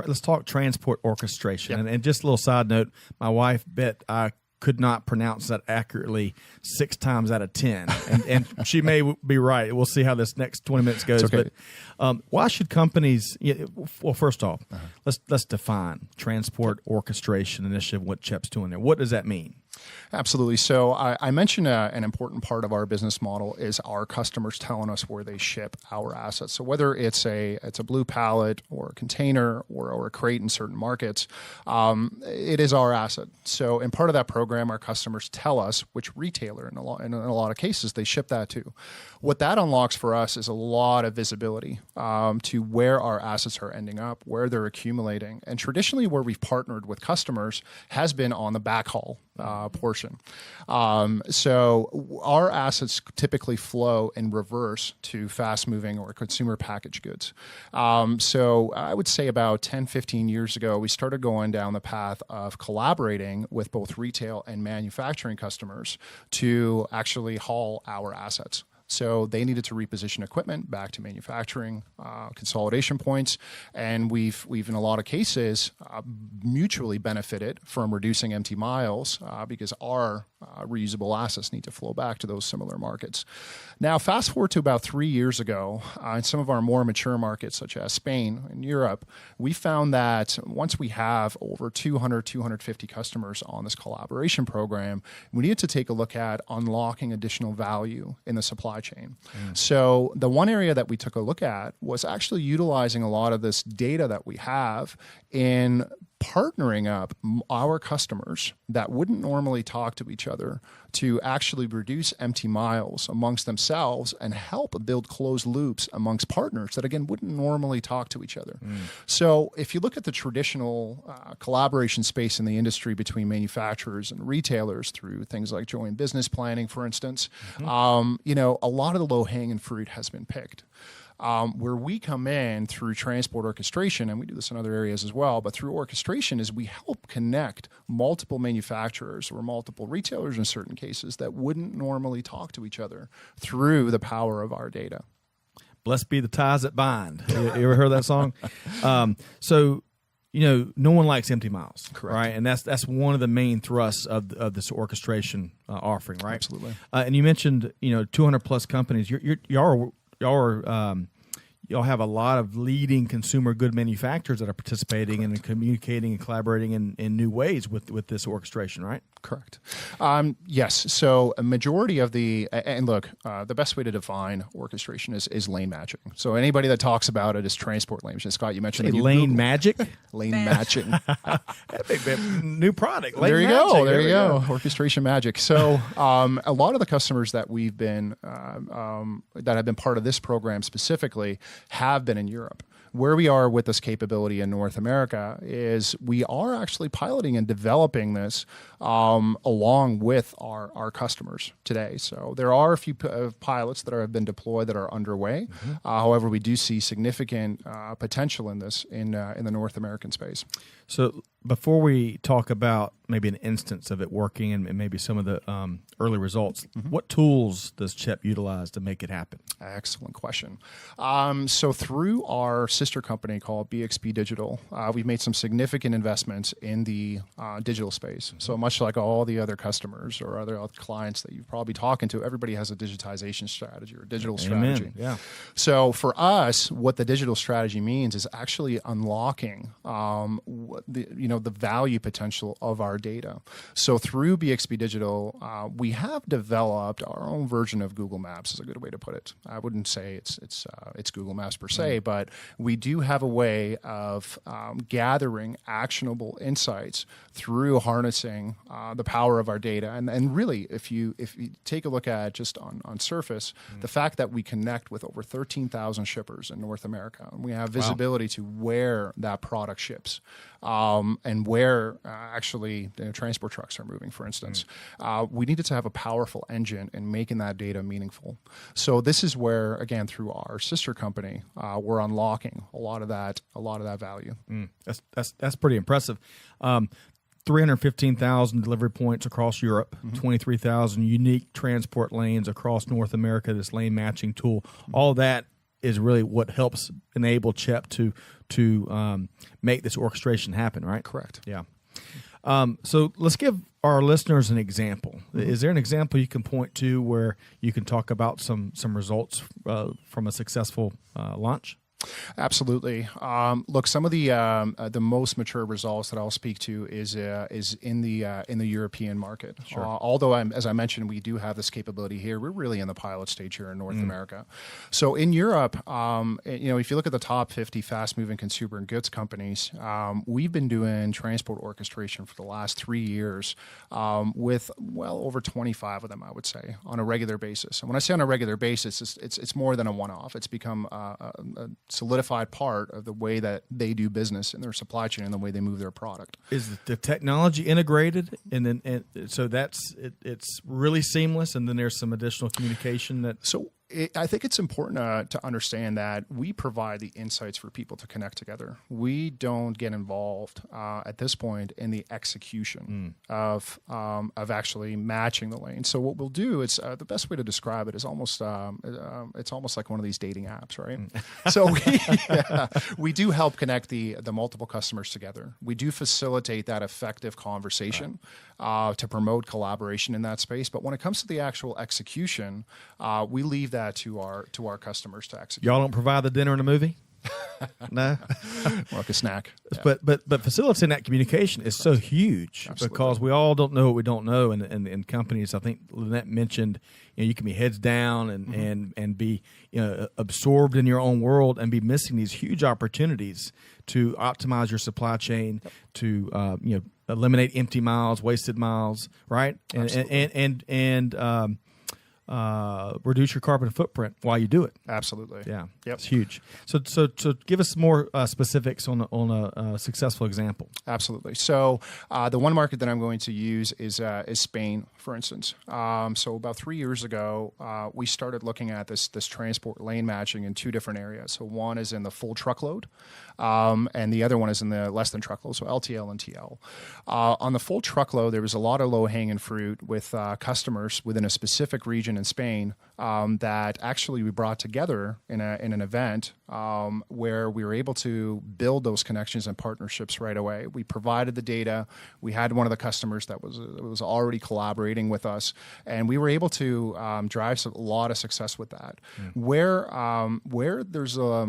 let's talk transport orchestration. And just a little side note, my wife bet I could not pronounce that accurately 6 times out of 10, and she may be right. We'll see how this next 20 minutes goes. Okay. But why should companies? Well, first off, let's define transport orchestration initiative. What CHEP's doing there? What does that mean? Absolutely. So I mentioned an important part of our business model is our customers telling us where they ship our assets. So whether it's a blue pallet or a container or a crate in certain markets, it is our asset. So in part of that program, our customers tell us which retailer in a lot of cases they ship that to. What that unlocks for us is a lot of visibility to where our assets are ending up, where they're accumulating. And traditionally where we've partnered with customers has been on the backhaul portion. So our assets typically flow in reverse to fast-moving or consumer packaged goods. So I would say about 10, 15 years ago, we started going down the path of collaborating with both retail and manufacturing customers to actually haul our assets. So they needed to reposition equipment back to manufacturing consolidation points, and we've in a lot of cases mutually benefited from reducing empty miles because our reusable assets need to flow back to those similar markets. Now, fast forward to about 3 years ago, in some of our more mature markets, such as Spain and Europe, we found that once we have over 200, 250 customers on this collaboration program, we needed to take a look at unlocking additional value in the supply chain. So the one area that we took a look at was actually utilizing a lot of this data that we have in partnering up our customers that wouldn't normally talk to each other to actually reduce empty miles amongst themselves and help build closed loops amongst partners that, again, wouldn't normally talk to each other. So if you look at the traditional collaboration space in the industry between manufacturers and retailers through things like joint business planning, for instance, a lot of the low-hanging fruit has been picked. Where we come in through transport orchestration, and we do this in other areas as well, but through orchestration is we help connect multiple manufacturers or multiple retailers in certain cases that wouldn't normally talk to each other through the power of our data. Blessed be the ties that bind. You ever heard that song? So, no one likes empty miles, correct? Right, and that's one of the main thrusts of this orchestration offering, right? Absolutely. And you mentioned 200 plus companies. Y'all have a lot of leading consumer good manufacturers that are participating and communicating and collaborating in new ways with this orchestration, right? Correct. Yes. So a majority of the best way to define orchestration is lane matching. So anybody that talks about it is transport lane matching. Scott, you mentioned lane magic. Lane matching. New product. Lane there you magic. go. There you go. Orchestration magic. So a lot of the customers that we've been that have been part of this program specifically have been in Europe. Where we are with this capability in North America is we are actually piloting and developing this along with our customers today. So there are a few pilots that have been deployed that are underway. However, we do see significant potential in this in the North American space. So before we talk about maybe an instance of it working and maybe some of the early results, what tools does CHEP utilize to make it happen? Excellent question. So through our sister company called BXP Digital, we've made some significant investments in the digital space. So much like all the other customers or other clients that you're probably talking to, everybody has a digitization strategy or digital strategy. Yeah. So for us, what the digital strategy means is actually unlocking the value potential of our data. So through BXP Digital, we have developed our own version of Google Maps, is a good way to put it. I wouldn't say it's Google Maps per se, but we do have a way of gathering actionable insights through harnessing the power of our data. And really, if you take a look at just on surface, the fact that we connect with over 13,000 shippers in North America, and we have visibility to where that product ships, and where actually transport trucks are moving, for instance. We needed to have a powerful engine in making that data meaningful. So this is where, again, through our sister company, we're unlocking a lot of that value. That's pretty impressive. 315,000 delivery points across Europe, 23,000 unique transport lanes across North America, this lane matching tool. All that is really what helps enable CHEP to make this orchestration happen, right? Correct. Yeah. So let's give our listeners an example. Is there an example you can point to where you can talk about some results from a successful launch? Absolutely. Look, some of the most mature results that I'll speak to is in the European market. Sure. Although, as I mentioned, we do have this capability here. We're really in the pilot stage here in North America. So in Europe, if you look at the top 50 fast-moving consumer and goods companies, we've been doing transport orchestration for the last 3 years with well over 25 of them, I would say, on a regular basis. And when I say on a regular basis, it's more than a one-off. It's become a solidified part of the way that they do business in their supply chain and the way they move their product. Is the technology integrated, and so it's really seamless, and then there's some additional communication that. So I think it's important to understand that we provide the insights for people to connect together. We don't get involved at this point in the execution of actually matching the lane. So what we'll do is the best way to describe it is almost it's almost like one of these dating apps, right? So we do help connect the multiple customers together. We do facilitate that effective conversation to promote collaboration in that space. But when it comes to the actual execution, we leave that to our customers to execute. Y'all don't provide the dinner and a movie? No, More like a snack. Yeah. But facilitating that communication is so huge. Absolutely. Because we all don't know what we don't know, and companies. I think Lynette mentioned, you can be heads down and be absorbed in your own world and be missing these huge opportunities to optimize your supply chain, to eliminate empty miles, wasted miles, right? And reduce your carbon footprint while you do it. Absolutely. Yeah. Yep. It's huge. So give us more specifics on a successful example. Absolutely. So the one market that I'm going to use is Spain, for instance. So about 3 years ago, we started looking at this transport lane matching in two different areas. So one is in the full truckload, and the other one is in the less than truckload, so LTL and TL. On the full truckload, there was a lot of low-hanging fruit with customers within a specific region in Spain that actually we brought together in an event where we were able to build those connections and partnerships right away. We provided the data. We had one of the customers that was already collaborating with us, and we were able to drive a lot of success with that. Where there's a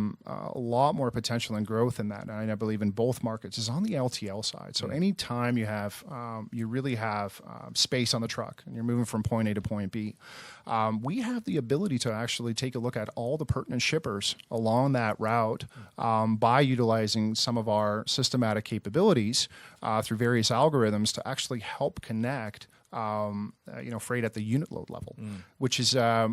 lot more potential and growth in that, and I believe in both markets, is on the LTL side. So anytime you really have space on the truck and you're moving from point A to point B, we have the ability to actually take a look at all the pertinent shippers along that route by utilizing some of our systematic capabilities through various algorithms to actually help connect freight at the unit load level, which is a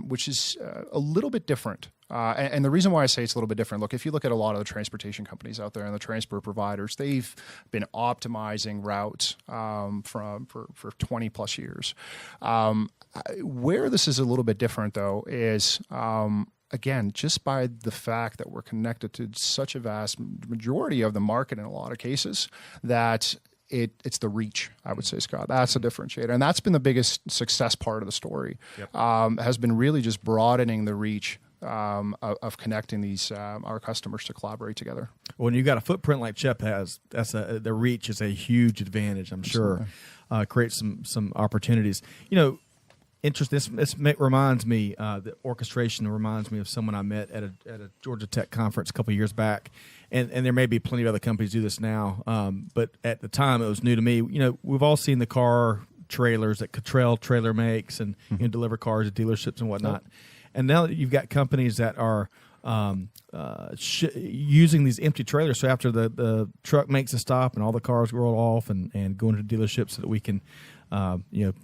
little bit different. And the reason why I say it's a little bit different, look, if you look at a lot of the transportation companies out there and the transport providers, they've been optimizing routes for 20 plus years. Where this is a little bit different, though, is again, just by the fact that we're connected to such a vast majority of the market in a lot of cases, that it's the reach, I would say, Scott. That's a differentiator. And that's been the biggest success part of the story, has been really just broadening the reach of connecting these our customers to collaborate together. When you got a footprint like CHEP has, the reach is a huge advantage, I'm sure. Creates some opportunities. Interesting. This reminds me, the orchestration reminds me of someone I met at a Georgia Tech conference a couple of years back, and there may be plenty of other companies do this now, but at the time it was new to me. We've all seen the car trailers that Cottrell Trailer makes, and deliver cars to dealerships and whatnot. And now you've got companies that are using these empty trailers. So after the truck makes a stop and all the cars roll off and go into dealerships so that we can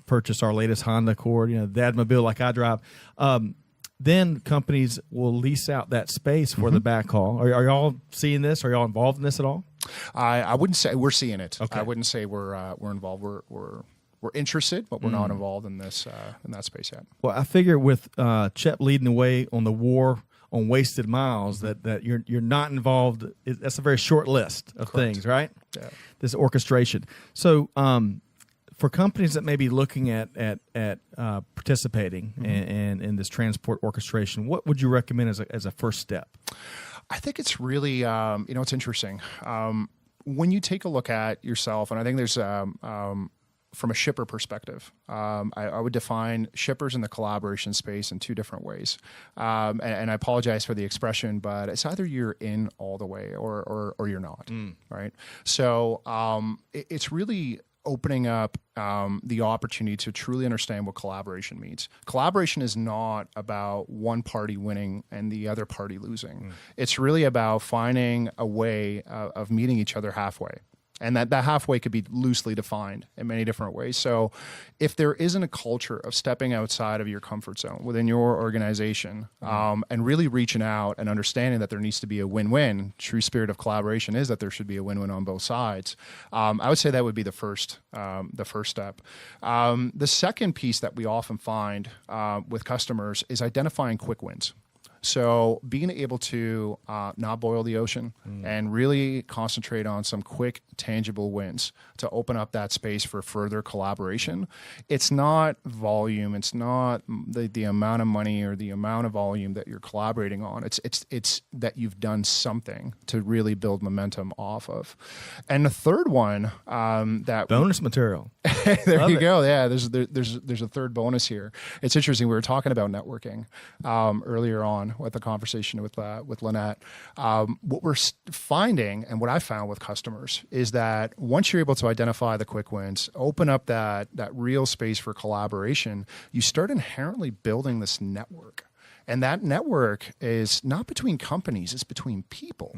purchase our latest Honda Accord, the Admobile like I drive. Then companies will lease out that space for the backhaul. Are y'all seeing this? Are y'all involved in this at all? I wouldn't say we're seeing it. Okay. I wouldn't say we're involved. We're interested, but we're not involved in this in that space yet. Well, I figure with CHEP leading the way on the war on wasted miles, that you're not involved. That's a very short list of things, right? Yeah. This orchestration. So for companies that may be looking at participating and in this transport orchestration, what would you recommend as a first step? I think it's really it's interesting when you take a look at yourself, and I think there's from a shipper perspective, I would define shippers in the collaboration space in two different ways. And I apologize for the expression, but it's either you're in all the way or you're not, right? So it's really opening up the opportunity to truly understand what collaboration means. Collaboration is not about one party winning and the other party losing. It's really about finding a way of meeting each other halfway. And that halfway could be loosely defined in many different ways. So if there isn't a culture of stepping outside of your comfort zone within your organization and really reaching out and understanding that there needs to be a win-win, true spirit of collaboration is that there should be a win-win on both sides. I would say that would be the first step. The second piece that we often find with customers is identifying quick wins. So being able to not boil the ocean and really concentrate on some quick, tangible wins to open up that space for further collaboration. It's not volume. It's not the amount of money or the amount of volume that you're collaborating on. It's that you've done something to really build momentum off of. And the third one that bonus material. There Love you it. go. Yeah, there's a third bonus here. It's interesting. We were talking about networking earlier on with the conversation with Lynette. What we're finding, and what I found with customers, is that once you're able to identify the quick wins, open up that real space for collaboration, you start inherently building this network. And that network is not between companies, it's between people.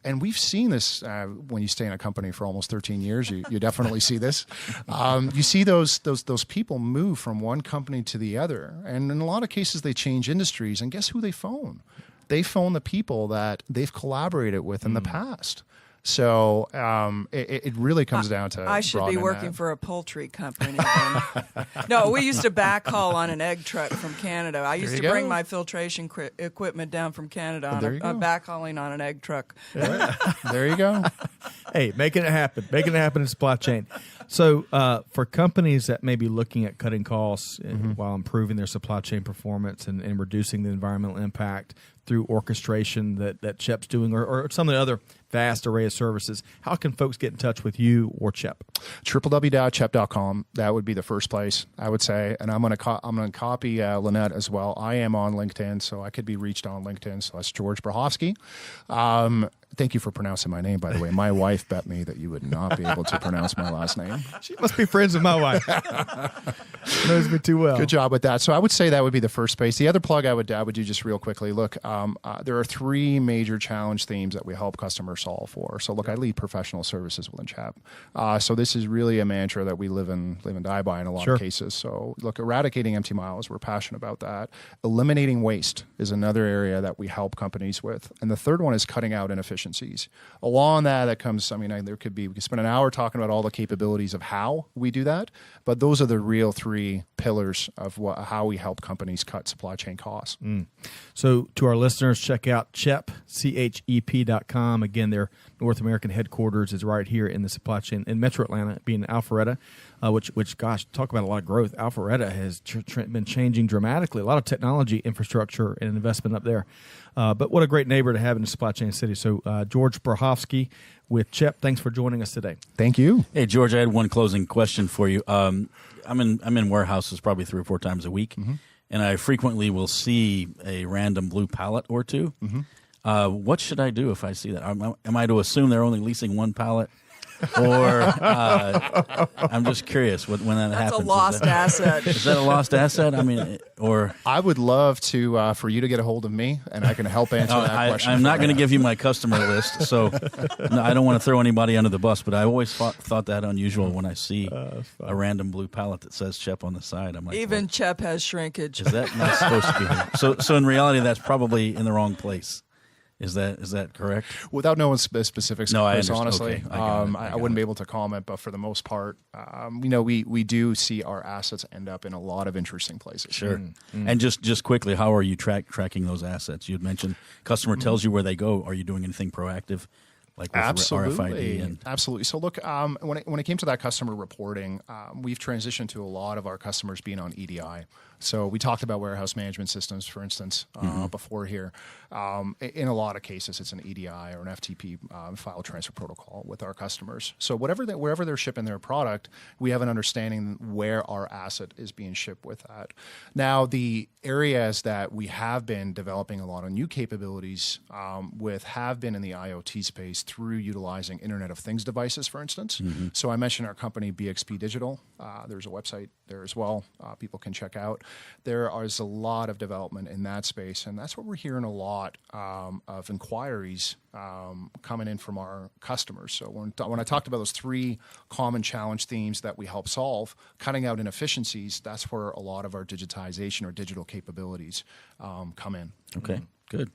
And we've seen this when you stay in a company for almost 13 years. You definitely see this. You see those people move from one company to the other, and in a lot of cases they change industries. And guess who they phone? They phone the people that they've collaborated with in the past. So it really comes down to I should be working for a poultry company. No, we used to backhaul on an egg truck from Canada. I used to bring my filtration equipment down from Canada on backhauling on an egg truck. Yeah. There you go. Hey, making it happen in supply chain. So for companies that may be looking at cutting costs while improving their supply chain performance and reducing the environmental impact through orchestration that CHEP's doing or some of the other vast array of services, how can folks get in touch with you or CHEP? www.chep.com. That would be the first place, I would say. And I'm going to copy Lynette as well. I am on LinkedIn, so I could be reached on LinkedIn. So that's George Brehovsky. Thank you for pronouncing my name, by the way. My wife bet me that you would not be able to pronounce my last name. She must be friends with my wife. Knows me too well. Good job with that. So I would say that would be the first space. The other plug I would do just real quickly. Look, there are three major challenge themes that we help customers solve for. So look, I lead professional services within CHEP. So this is really a mantra that we live and die by in a lot of cases. So look, eradicating empty miles, we're passionate about that. Eliminating waste is another area that we help companies with. And the third one is cutting out inefficiencies. efficiencies. Along that comes, we could spend an hour talking about all the capabilities of how we do that, but those are the real three pillars of how we help companies cut supply chain costs. So to our listeners, check out CHEP, CHEP.com. Again, their North American headquarters is right here in the supply chain in Metro Atlanta, being Alpharetta, which, gosh, talk about a lot of growth. Alpharetta has been changing dramatically. A lot of technology infrastructure and investment up there. But what a great neighbor to have in the supply chain city. So George Brehovsky with CHEP, thanks for joining us today. Thank you. Hey, George, I had one closing question for you. I'm in warehouses probably 3 or 4 times a week, and I frequently will see a random blue pallet or two. What should I do if I see that? Am I to assume they're only leasing one pallet? Or I'm just curious when that happens. That's a lost asset. Is that a lost asset? I would love to for you to get a hold of me, and I can help answer that question. I'm not going to give you my customer list, so I don't want to throw anybody under the bus. But I always thought that unusual when I see a random blue pallet that says CHEP on the side. I'm like, even CHEP has shrinkage. Is that not supposed to be here? So in reality, that's probably in the wrong place. Is that correct? Without knowing specifics, no, Chris, honestly, okay. I wouldn't be able to comment. But for the most part, we do see our assets end up in a lot of interesting places. Sure. And just quickly, how are you tracking those assets? You had mentioned customer tells you where they go. Are you doing anything proactive? Like with RFID Absolutely. So look, when it came to that customer reporting, we've transitioned to a lot of our customers being on EDI. So we talked about warehouse management systems, for instance, before here. In a lot of cases, it's an EDI or an FTP file transfer protocol with our customers. So wherever they're shipping their product, we have an understanding where our asset is being shipped with that. Now, the areas that we have been developing a lot of new capabilities have been in the IoT space through utilizing Internet of Things devices, for instance. So I mentioned our company, BXP Digital. There's a website there as well. People can check out. There is a lot of development in that space, and that's what we're hearing a lot of inquiries coming in from our customers. So when I talked about those 3 common challenge themes that we help solve, cutting out inefficiencies, that's where a lot of our digitization or digital capabilities come in. Okay, good.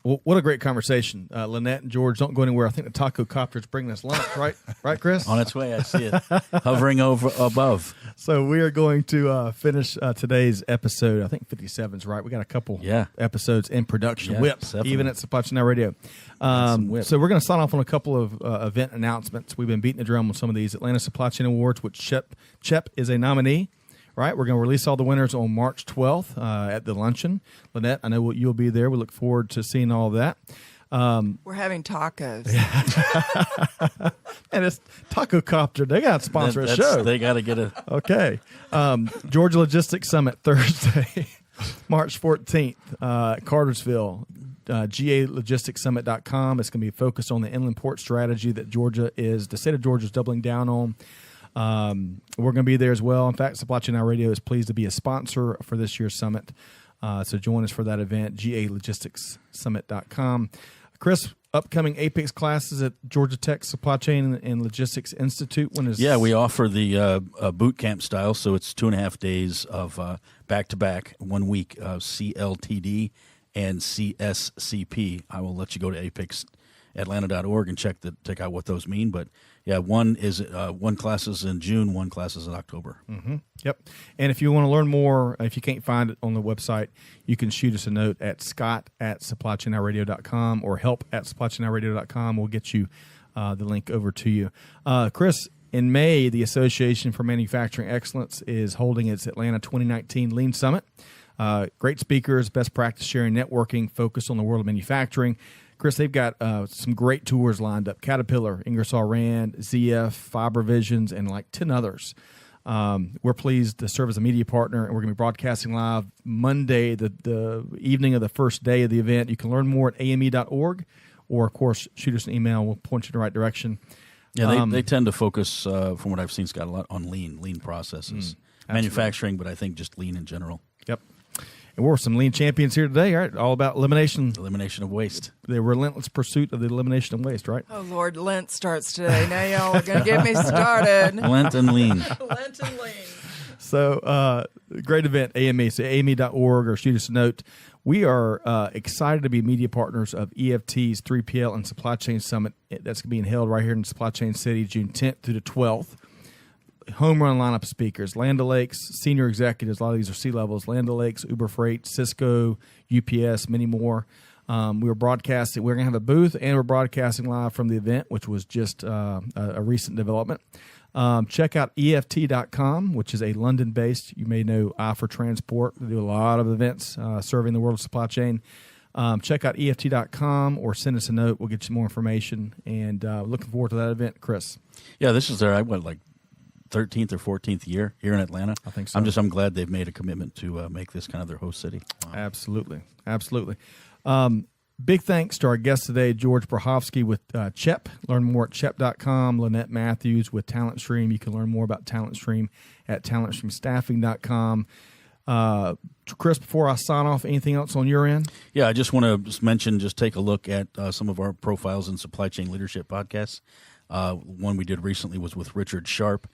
Well, what a great conversation. Lynette and George, don't go anywhere. I think the taco copter's bringing us lunch, right? Right, Chris? On its way, I see it. Hovering over above. So we are going to finish today's episode. I think 57's right. We got a couple episodes in production. Whip, definitely. Even at Supply Chain Now Radio. So we're going to sign off on a couple of event announcements. We've been beating the drum on some of these. Atlanta Supply Chain Awards, which CHEP is a nominee. Right, we're going to release all the winners on March 12th at the luncheon. Lynette, I know you'll be there. We look forward to seeing all of that. We're having tacos. And it's Taco Copter. They got to sponsor a show. They got to get it. Okay. Georgia Logistics Summit, Thursday, March 14th, Cartersville. GALogisticsSummit.com. It's going to be focused on the inland port strategy that the state of Georgia is doubling down on. We're going to be there as well. In fact, Supply Chain Now Radio is pleased to be a sponsor for this year's summit. So join us for that event, GALogisticsSummit.com. Chris, upcoming Apex classes at Georgia Tech Supply Chain and Logistics Institute. When is? Yeah, we offer the boot camp style, so it's 2.5 days of back-to-back, 1 week of CLTD and CSCP. I will let you go to apexatlanta.org and check out what those mean, but yeah, one class is in June, one class is in October. Yep. And if you want to learn more, if you can't find it on the website, you can shoot us a note at scott@supplychainnowradio.com or help@supplychainnowradio.com. We'll get you the link over to you. Chris, in May, the Association for Manufacturing Excellence is holding its Atlanta 2019 Lean Summit. Great speakers, best practice sharing, networking, focused on the world of manufacturing. Chris, they've got some great tours lined up. Caterpillar, Ingersoll Rand, ZF, Fiber Visions, and like 10 others. We're pleased to serve as a media partner, and we're going to be broadcasting live Monday, the evening of the first day of the event. You can learn more at ame.org, or, of course, shoot us an email. We'll point you in the right direction. Yeah, they tend to focus, from what I've seen, Scott, a lot on lean processes. Manufacturing, but I think just lean in general. Yep. And we're some lean champions here today, right? All about elimination of waste. The relentless pursuit of the elimination of waste, right? Oh, Lord, Lent starts today. Now y'all are going to get me started. Lent and lean. Lent and lean. So great event, AME. So AME.org or shoot us a note. We are excited to be media partners of EFT's 3PL and Supply Chain Summit. That's being held right here in Supply Chain City, June 10th through the 12th. Home run lineup of speakers: Land O'Lakes, senior executives. A lot of these are C-levels. Land O'Lakes, Uber Freight, Cisco, UPS, many more. We were broadcasting. We're going to have a booth, and we're broadcasting live from the event, which was just a recent development. Check out EFT.com, which is a London-based, you may know, I for Transport. They do a lot of events serving the world of supply chain. Check out EFT.com or send us a note. We'll get you more information. And looking forward to that event, Chris. Yeah, this is their, 13th or 14th year here in Atlanta. I think so. I'm glad they've made a commitment to make this kind of their host city. Wow. Absolutely. Big thanks to our guest today, George Brehovsky with CHEP. Learn more at CHEP.com. Lynette Matthews with Talent Stream. You can learn more about Talent Stream at talentstreamstaffing.com. Chris, before I sign off, anything else on your end? Yeah, I just want to mention, just take a look at some of our profiles in supply chain leadership podcasts. One we did recently was with Richard Sharp.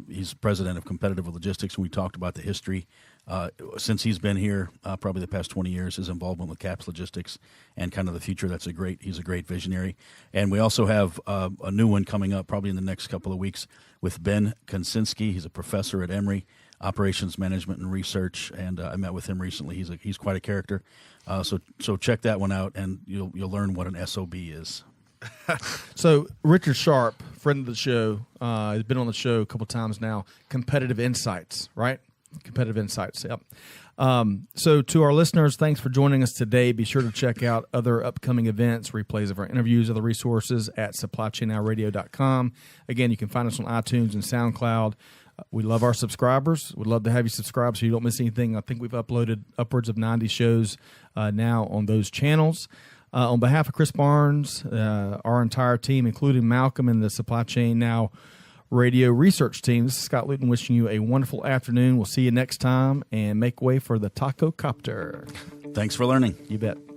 He's president of Competitive Logistics, and we talked about the history since he's been here, probably the past 20 years, his involvement with CAPS Logistics and kind of the future. He's a great visionary. And we also have a new one coming up probably in the next couple of weeks with Ben Konsinski. He's a professor at Emory, Operations Management and Research, and I met with him recently. He's quite a character. So check that one out, and you'll learn what an SOB is. So Richard Sharp, friend of the show, has been on the show a couple times now. Competitive Insights, right? Competitive Insights, yep. So to our listeners, thanks for joining us today. Be sure to check out other upcoming events, replays of our interviews, other resources at supplychainnowradio.com. Again, you can find us on iTunes and SoundCloud. We love our subscribers. We'd love to have you subscribe so you don't miss anything. I think we've uploaded upwards of 90 shows now on those channels. On behalf of Chris Barnes, our entire team, including Malcolm and the Supply Chain Now Radio Research Team, this is Scott Luton wishing you a wonderful afternoon. We'll see you next time, and make way for the Taco Copter. Thanks for learning. You bet.